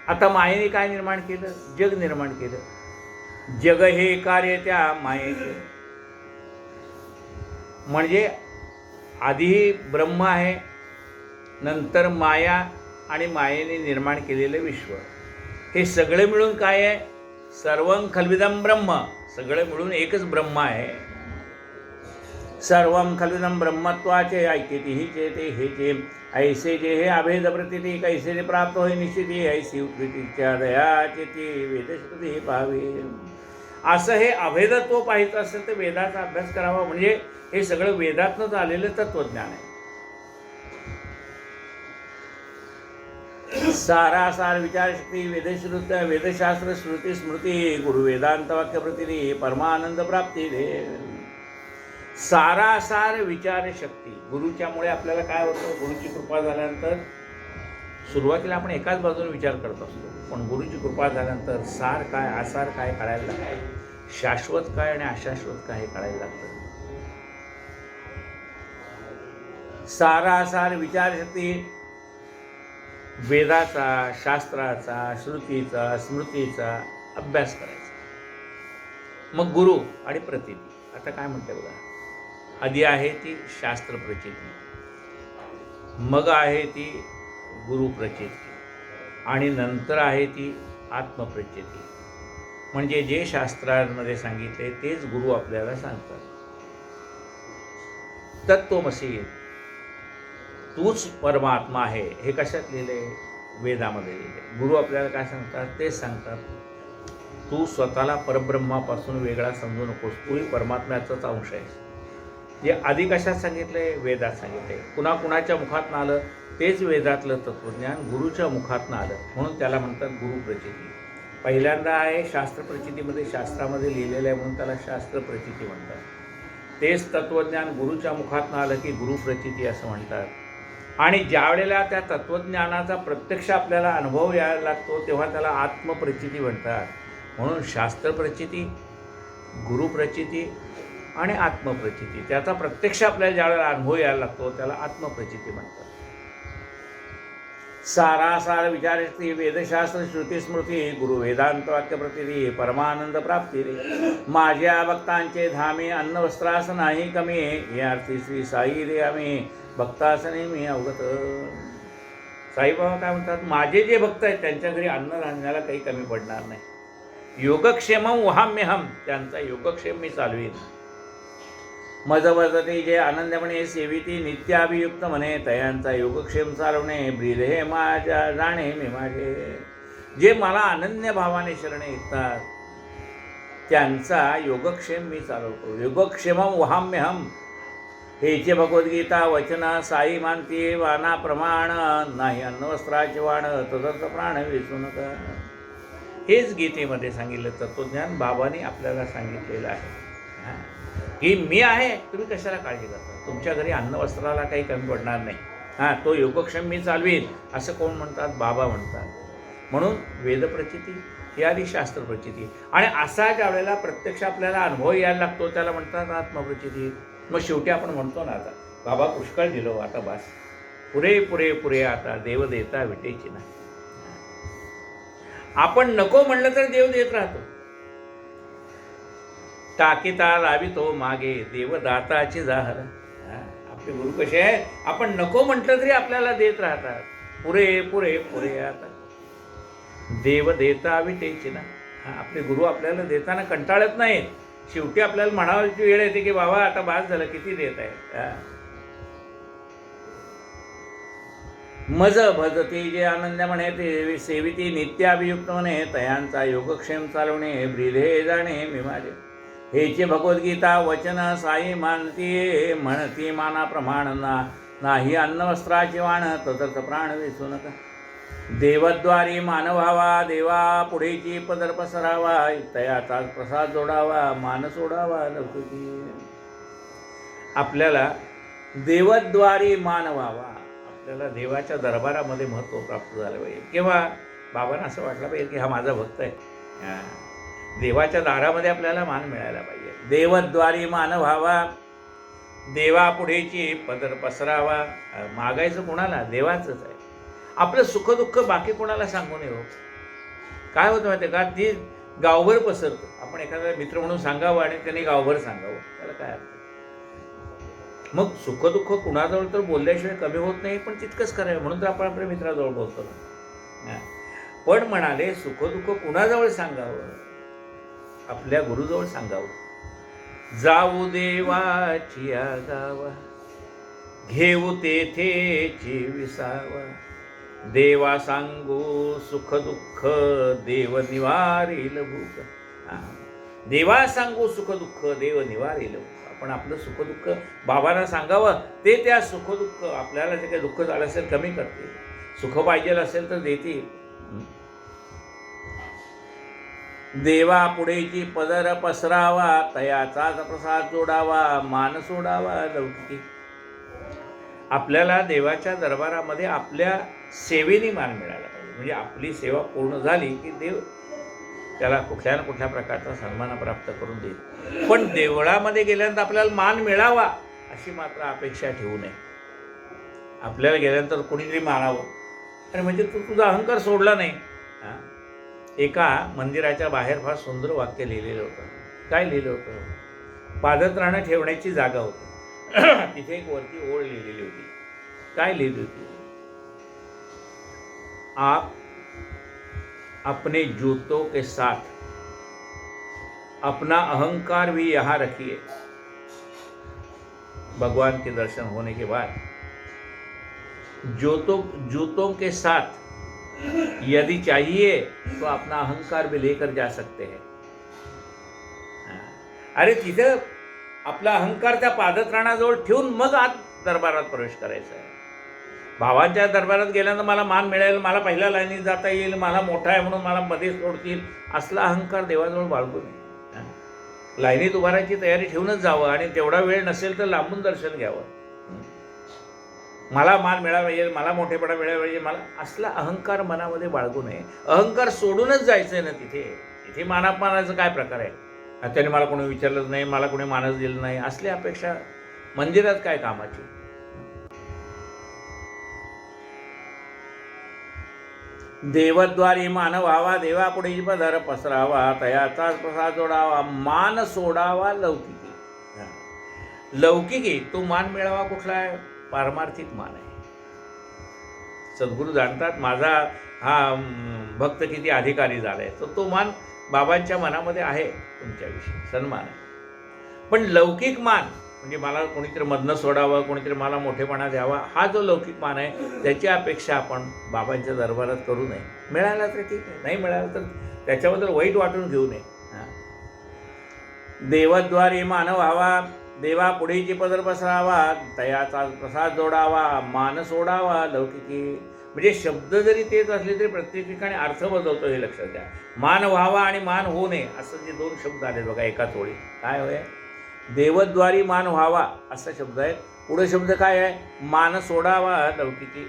आता मायेने काय निर्माण केलं? जग निर्माण केलं. जग हे कार्य त्या मायेचे. म्हणजे आधी ब्रह्म आहे, नंतर माया आणि मायेने निर्माण केलेलं विश्व. हे सगळं मिळून काय आहे? सर्वं खल्विदं ब्रह्म. सगळं मिळून एकच ब्रह्म आहे. सर्वं खल्विदं ब्रह्मत्वाचे ऐक्यती ही जे ते हे जे ऐसे जे हे अभेद प्रतीती कैसे जे प्राप्त होय निश्चिती ऐसी उत्पत्तीच्या दयाचे ती वेदश्रुती पाहावे. असं हे अभेदत्व पाहायचं असेल तर वेदाचा अभ्यास करावा. म्हणजे हे सगळं वेदातनंच आलेलं तत्वज्ञान आहे. सारासार विचारशक्ती वेदशास्त्र श्रुती स्मृती गुरु वेदांत वाक्य प्रतिनिधी परमानंद प्राप्ती दे. सारासार विचारशक्ती. गुरुच्यामुळे आपल्याला काय होतं? गुरुची कृपा झाल्यानंतर सुरुवातीला आपण एकाच बाजूने विचार करत असतो, पण गुरुची कृपा झाल्यानंतर सार काय आसार काय कळायला लागतं. शाश्वत काय आणि अशाश्वत काय हे कळायला लागतं. सारासार विचारशक्ती वेदाचा, शास्त्राचा, श्रुतीचा, स्मृतीचा अभ्यास करायचा. मग गुरु आणि प्रतीती. आता काय म्हणते बघा, आधी आहे ती शास्त्र प्रचिती, मग आहे ती गुरु प्रचिती आणि नंतर आहे ती आत्मप्रचिती. म्हणजे जे शास्त्रांमध्ये सांगितले तेच गुरु आपल्याला सांगतात. तत्त्वमसी, तूच परमात्मा आहे, हे कशात लिहिले? वेदामध्ये लिहिले. गुरु आपल्याला काय सांगतात? तेच सांगतात, तू स्वतःला परब्रह्मापासून वेगळा समजू नकोस, तूही परमात्म्याचाच अंश आहेस. जे आधी कशात सांगितलंय? वेदात सांगितलंय. कुणाच्या मुखातनं आलं? तेच वेदातलं तत्त्वज्ञान गुरुच्या मुखातनं आलं, म्हणून त्याला म्हणतात गुरुप्रचिती. पहिल्यांदा आहे शास्त्र प्रचितीमध्ये, शास्त्रामध्ये लिहिलेलं आहे म्हणून त्याला शास्त्र प्रचिती म्हणतात. तेच तत्त्वज्ञान गुरुच्या मुखातनं आलं की गुरुप्रचिती असं म्हणतात. आणि ज्या वेळेला त्या तत्त्वज्ञानाचा प्रत्यक्ष आपल्याला अनुभव यायला लागतो तेव्हा त्याला आत्मप्रचिती म्हणतात. म्हणून शास्त्रप्रचिती, गुरुप्रचिती आणि आत्मप्रचिती, त्याचा प्रत्यक्ष आपल्याला ज्यावेळेला अनुभव यायला लागतो त्याला आत्मप्रचिती म्हणतात. सारासार विचारशक्ती वेदशास्त्र श्रुती स्मृती गुरु वेदांत वाक्य प्रतिनिधी परमानंद प्राप्ती रे. माझ्या भक्तांचे धामे अन्न वस्त्रास नाही कमी, या अर्थी श्री साई रे आम्ही भक्तासने मी अवगत. साईबाबा काय म्हणतात? माझे जे भक्त आहेत त्यांच्या घरी अन्न धान्याला काही कमी पडणार नाही. योगक्षेमं वहाम्यहम, त्यांचा योगक्षेम मी चालवीन. मज वजते जे आनंद म्हणे सेविती नित्याभियुक्त म्हणे, तयांचा योगक्षेम चालवणे ब्रीद हे माझ्या जाणे मी माझे. जे मला अनन्य भावाने शरणे येतात त्यांचा योगक्षेम मी चालवतो. योगक्षेमं वहाम्यहम, हेचे भगवद्गीता वचन साई मानती वाना प्रमाण, नाही अन्नवस्त्राचे वाण तदर्थ प्राण विसू नका. हेच गीतेमध्ये सांगितलं तत्वज्ञान बाबांनी आपल्याला सांगितलेलं आहे की मी आहे, तुम्ही कशाला काळजी करता, तुमच्या घरी अन्नवस्त्राला काही कमी पडणार नाही. तो योगक्षेम मी चालवीन असं कोण म्हणतात? बाबा म्हणतात. म्हणून वेदप्रचिती ही आधी शास्त्रप्रचिती, आणि असा ज्या वेळेला प्रत्यक्ष आपल्याला अनुभव यायला लागतो त्याला म्हणतात आत्मप्रचिती. मग शेवटी आपण म्हणतो ना, आता बाबा पुष्कळ दिलो, आता बस, पुरे पुरे पुरे, आता देव देता विटेची नाही. आपण नको म्हणलं तर देव देत राहतो. टाकीता लावितो मागे देव दाताची जाहर. आपले गुरु कसे आहेत? आपण नको म्हटलं तरी आपल्याला देत राहतात. पुरे पुरे पुरे, आता देव देता विटेची ना. आपले गुरु आपल्याला देताना कंटाळत नाहीत. शेवटी आपल्याला म्हणावयाची वेळ येते की बाबा आता बास झालं, किती देत आहे. मज भजते जे आनंद म्हणे ते सेविती नित्याभियुक्त म्हणे, तयांचा योगक्षेम चालवणे ब्रीधे जाणे मी माझे. हेचे भगवद्गीता वचन साई मानती म्हणती माना प्रमाण, नाही अन्न वस्त्राचे वाण तदर्थ प्राण विसू नका. देवद्वारी मानवावा, देवा पुढेची पदर पसरावा, तयाचा प्रसाद जोडावा, मान सोडावा लौकिकी. आपल्याला देवद्वारी मान व्हावा, आपल्याला देवाच्या दरबारामध्ये महत्त्व प्राप्त झालं पाहिजे. केव्हा बाबांना असं वाटलं पाहिजे की हा माझा भक्त आहे. देवाच्या दारामध्ये आपल्याला मान मिळायला पाहिजे. देवद्वारी मान व्हावा, देवा पुढेची पदर पसरावा. मागायचं कोणाला? देवाचंच आहे. आपलं सुखदुःख बाकी कोणाला सांगू नये हो. काय होतं माहिती का, ती गावभर पसरतं. आपण एखादा मित्र म्हणून सांगावं आणि त्यांनी गावभर सांगावं, त्याला काय अर्थ? मग सुखदुःख कुणाजवळ तर बोलल्याशिवाय कमी होत नाही, पण तितकंच करावं म्हणून तर आपण आपल्या मित्राजवळ बोलतो ना. पण म्हणाले सुखदुःख कुणाजवळ सांगावं? आपल्या गुरुजवळ सांगावं. जाऊ देवाची गावा, घेऊ तेथेची विसावा, देवा सांगू सुख दुःख, देव निवारील भूक. देवा सांगू सुख दुःख, देव निवारील भूक. आपण आपलं सुखदुःख बाबांना सांगावं, ते त्या सुखदुःख आपल्याला जे काही दुःख झालं असेल कमी करतील, सुख पाहिजे असेल तर देतील. देवा पुढेची पदर पसरावा, तयाचाच प्रसाद जोडावा, मान सोडावा लौकिकी. आपल्याला देवाच्या दरबारामध्ये आपल्या सेवेने मान मिळाला पाहिजे. म्हणजे आपली सेवा पूर्ण झाली की देव त्याला कुठल्या ना कुठल्या प्रकारचा सन्मान प्राप्त करून देईल. पण देवळामध्ये गेल्यानंतर आपल्याला मान मिळावा अशी मात्र अपेक्षा ठेवू नये. आपल्याला गेल्यानंतर कोणीतरी मानावं, आणि म्हणजे तू तुझा अहंकार सोडला नाही. एका मंदिराच्या बाहेर फार सुंदर वाक्य लिहिलेलं होतं. काय लिहिलं होतं? पादत्राणं ठेवण्याची जागा होती. तिथे एक वरती ओळ लिहिलेली होती. काय लिहिली होती? आप अपने जूतों के साथ अपना अहंकार भी यहाँ रखिए, भगवान के दर्शन होने के बाद जूतों के साथ यदि चाहिए तो अपना अहंकार भी लेकर जा सकते हैं. अरे तिथं आपला अहंकार त्या पादत्राणाजवळ ठेवून मग आत दरबारात प्रवेश करायचा आहे. भावांच्या दरबारात गेल्यानंतर मला मान मिळेल, मला पहिल्या लाईनीत जाता येईल, मला मोठा आहे म्हणून मला मध्ये सोडतील, असला अहंकार देवाजवळ बाळगू नये. लाईनीत उभारायची तयारी ठेवूनच जावं, आणि तेवढा वेळ नसेल तर लांबून दर्शन घ्यावं. मला मान मिळाला पाहिजे, मला मोठेपणा मिळाला पाहिजे, मला असला अहंकार मनामध्ये बाळगू नये. अहंकार सोडूनच जायचं आहे ना. तिथे मानापमानाचा काय प्रकार आहे? त्याने मला कोणी विचारलंच नाही, मला कोणी मानच दिलं नाही, असली अपेक्षा मंदिरात काय कामाची? देवद्वारी मान व्हावा, देवा पुढे पदर पसरावा, तयाचा प्रसाद जोडावा, मान सोडावा लौकिकी. लौकिकी तो मान मिळावा कुठला आहे? पारमार्थिक मान आहे. सद्गुरू जाणतात माझा हा भक्त किती अधिकारी झालाय, तर तो मान बाबांच्या मनामध्ये आहे, तुमच्याविषयी सन्मान आहे. पण लौकिक मान म्हणजे मला कोणीतरी मधनं सोडावं, कोणीतरी मला मोठेपणा द्यावा, हा जो लौकिक मान आहे त्याची अपेक्षा आपण बाबांच्या दरबारात करू नये. मिळाला तर ठीक आहे, नाही मिळाला तर त्याच्याबद्दल वाईट वाटून घेऊ नये. देवद्वारी मान व्हावा, देवा पुढेची पदर पसरावा, तयाचा प्रसाद जोडावा, मान सोडावा लौकिकी. म्हणजे शब्द जरी तेच असले तरी प्रत्येक ठिकाणी अर्थ बदलतो, हे लक्षात द्या. मान व्हावा आणि मान होऊ नये असं जे दोन शब्द आले बघा एकाच ओळी. काय होय? देवद्वारी मान व्हावा असा शब्द आहे, पुढे शब्द काय आहे? मान सोडावा लौकिकी.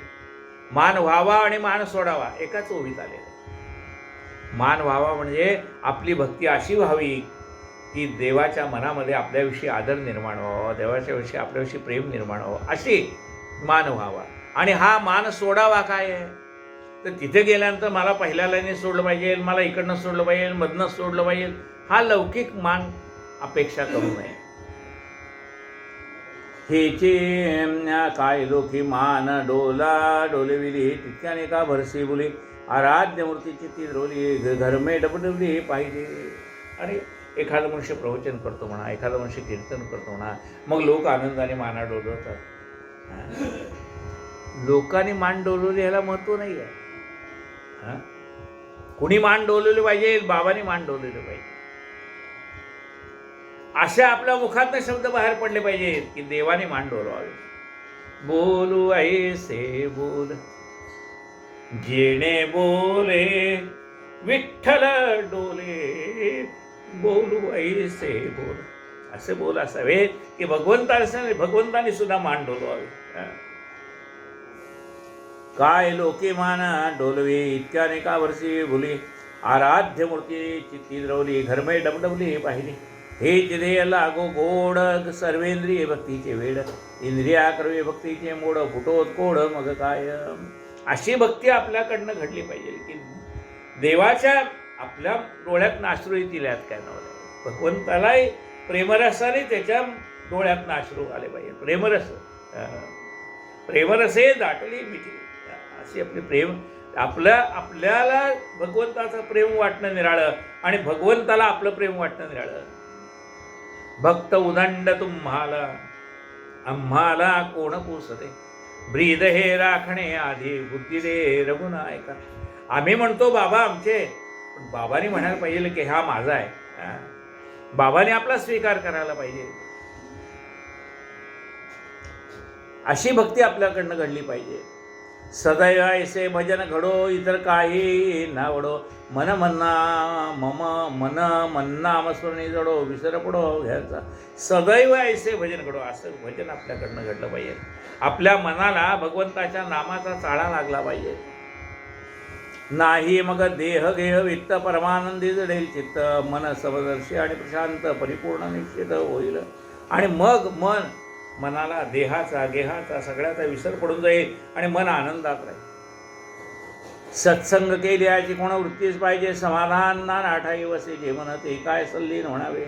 मान व्हावा आणि मान सोडावा एकाच ओळीत आलेला आहे. मान व्हावा म्हणजे आपली भक्ती अशी व्हावी की देवाच्या मनामध्ये आपल्याविषयी आदर निर्माण व्हावा, देवाच्या विषयी आपल्याविषयी प्रेम निर्माण व्हावं, अशी मान व्हावा. आणि हा मान सोडावा काय आहे? तर तिथे गेल्यानंतर मला पहिल्या लाईनीत सोडलं पाहिजे, मला इकडनं सोडलं पाहिजे, मधनंच सोडलं पाहिजे, हा लौकिक मान अपेक्षा करू नये. हेचे काय लोकी मान डोला डोलविली, तितक्याने का भरसी बोली, आराध्य मूर्तीची ती रोली, घरमे डबडबली पाहिजे. आणि एखादा मनुष्य प्रवचन करतो म्हणा, एखादा मनुष्य कीर्तन करतो म्हणा, मग लोक आनंदाने माना डोलवतात. लोकांनी मान डोलवली ह्याला महत्त्व नाही आहे. कुणी मान डोलवली पाहिजे? बाबांनी मान डोलवली पाहिजे. अशा आपल्या मुखातनं शब्द बाहेर पडले पाहिजेत की देवाने मान डोलवावे. बोलू ऐसे बोल, जेणे बोले विठ्ठल डोले, बोलू ऐसे बोल. असे बोल असावे की भगवंताने सुद्धा मान डोलवावे. काय लोके माना डोलवे, इतक्याने का वर्षी बोली. आराध्य मूर्ती चित्ती द्रवली, घरमे डबडबली पाहिली. हे जिधे लागो गोड, सर्वेंद्रिय भक्तीचे वेड. इंद्रिया करवे भक्तीचे मोड, फुटोत कोड मग काय. अशी भक्ती आपल्याकडनं घडली पाहिजे की देवाच्या आपल्या डोळ्यात अश्रू येतील. यात काय नवलं, भगवंतालाही प्रेमरसाने त्याच्या डोळ्यात अश्रू आले पाहिजे. प्रेमरसे दाटली मिठी, अशी आपली प्रेम आपल्याला भगवंताचं प्रेम वाटणं निराळं आणि भगवंताला आपलं प्रेम वाटणं निराळं. भक्त उदंड तुम्हाला आम्हाला कोण पुसते, ब्रीद हे राखणे आधी बुद्धी दे रघुनायका. आम्ही म्हणतो बाबा आमचे, पण बाबांनी म्हणायला पाहिजे की हा माझा आहे. बाबाने आपला स्वीकार करायला पाहिजे. अशी भक्ती आपल्याकडनं घडली पाहिजे. सदैव ऐसे भजन घडो, इतर काही नावडो. मन म्हणा मम मन म्हणा मस्मरणी जडो, विसर पडो घ्यायचा. सदैव ऐसे भजन घडो, असं भजन आपल्याकडनं घडलं पाहिजे. आपल्या मनाला भगवंताच्या नामाचा चाळा लागला पाहिजे. नाही मग देह गेह वित्त परमानंदी जडेल चित्त. मन समदर्शी आणि प्रशांत परिपूर्ण निश्चित होईल. आणि मग मनाला देहाचा गेहाचा सगळ्याचा विसर पडून जाईल आणि मन आनंदात राहील. सत्संग केल्याची कोण वृत्तीच पाहिजे, समाधान ना नाठाई वसे जे मन ते काय सल्लीन म्हणावे.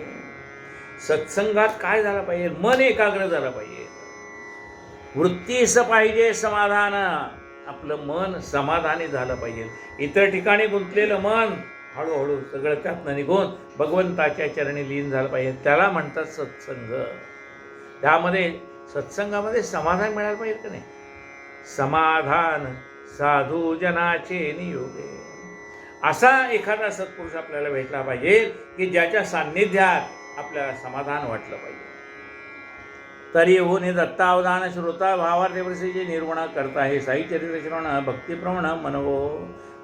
सत्संगात काय झालं पाहिजे, मन एकाग्र झालं पाहिजे. वृत्तीस पाहिजे समाधान, आपलं मन समाधानी झालं पाहिजे. इतर ठिकाणी गुंतलेलं मन हळूहळू सगळं त्यातनं निघून भगवंताच्या चरणी लीन झालं पाहिजे. त्याला म्हणतात सत्संग. त्यामध्ये सत्संगामध्ये समाधान मिळालं पाहिजे का नाही. समाधान साधू जनाचे नियोगे, असा एखादा सत्पुरुष आपल्याला भेटला पाहिजे की ज्याच्या सान्निध्यात आपल्याला समाधान वाटलं पाहिजे. तरी होणे दत्तावधान श्रोता भावार्थेप्रसीचे निर्वण करता, हे साईचरित्र श्रवण भक्तिप्रवण मनवो.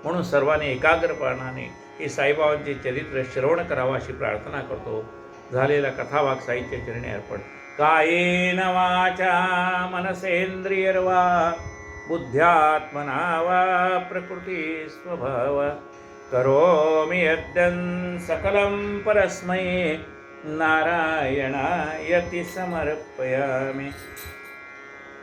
म्हणून सर्वांनी एकाग्रपणाने हे साईबाबांचे चरित्र श्रवण करावं अशी प्रार्थना करतो. झालेला कथाभाग साईच्या चरणी अर्पण. कायेन वाचा मनसेंद्रियर्वा बुद्ध्यात्मना वा प्रकृती स्वभाव. करोमि यद्यं सकलं परस्मै नारायणायति समर्पयामि.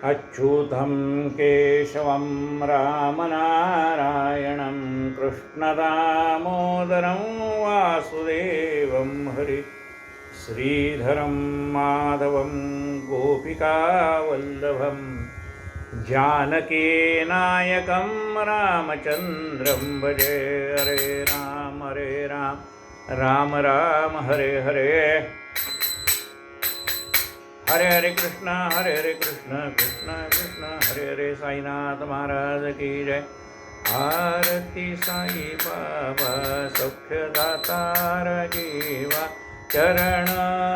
अच्युतं केशवं रामनारायणं कृष्णदामोदरं वासुदेवं हरि. श्रीधरं माधवं गोपिकावल्लभं जानकीनायकं रामचन्द्रं भजे. हरे राम राम राम हरे हरे. हरे हरे कृष्ण कृष्ण कृष्ण हरे हरे. साईनाथ महाराज की जय. आरती साई बाबा सौख्यदातार जीवा. चरण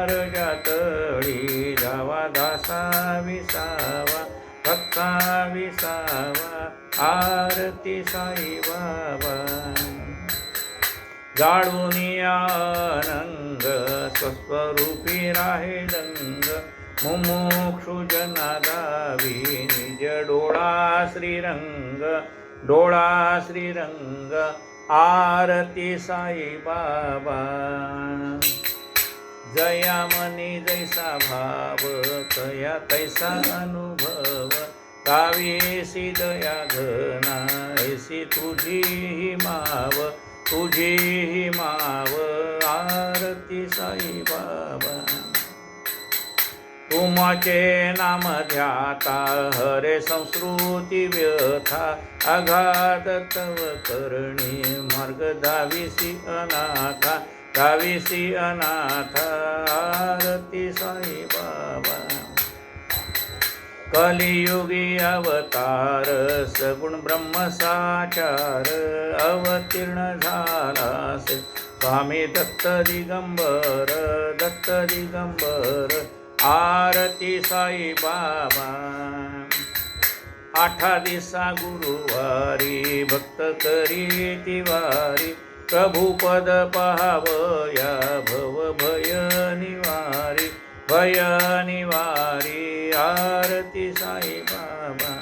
रजातळी जावा दासा विसावा भक्ता विसावा. आरती साई बाबा. जाळूनी आनंग स्वस्वरूपी राहे दंग. मुमुक्षु जनादावी निज डोळा श्रीरंग. डोळा श्रीरंग. आरती साई बाबा. जया मनी जैसा भाव तया तैसा अनुभव. कावेसी दया घना ऐसी तुझी ही माव. तुझी ही माव. आरती साई बाबा. तुमचे नाम ध्याता हरे संस्कृती व्यथा. अघात तव करणी मार्ग धाविसी अनाथा. धाविसी अनाथा. आरती साई बाबा. कलियुगी अवतार सगुण ब्रह्म साचार. अवतीर्ण झालासे स्वामी दत्त दिगंबर. दत्त दिगंबर. आरती साई बाबा. आठा दिसा गुरुवारी भक्त करी तिवारी प्रभुपद पाहावया भव भय निवारी भय निवारी आरती साई बाबा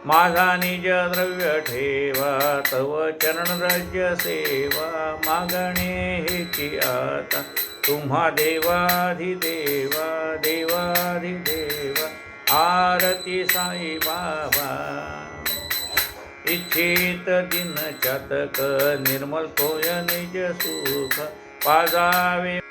माझा निज द्रव्य ठेवा तव चरण राज्य सेवा मागणे हेची आता तुम्हा देवाधिदेवा देवाधिदेवा आरती साई बाबा इच्छित दिन चातक निर्मल तोय निज सुख पाजावे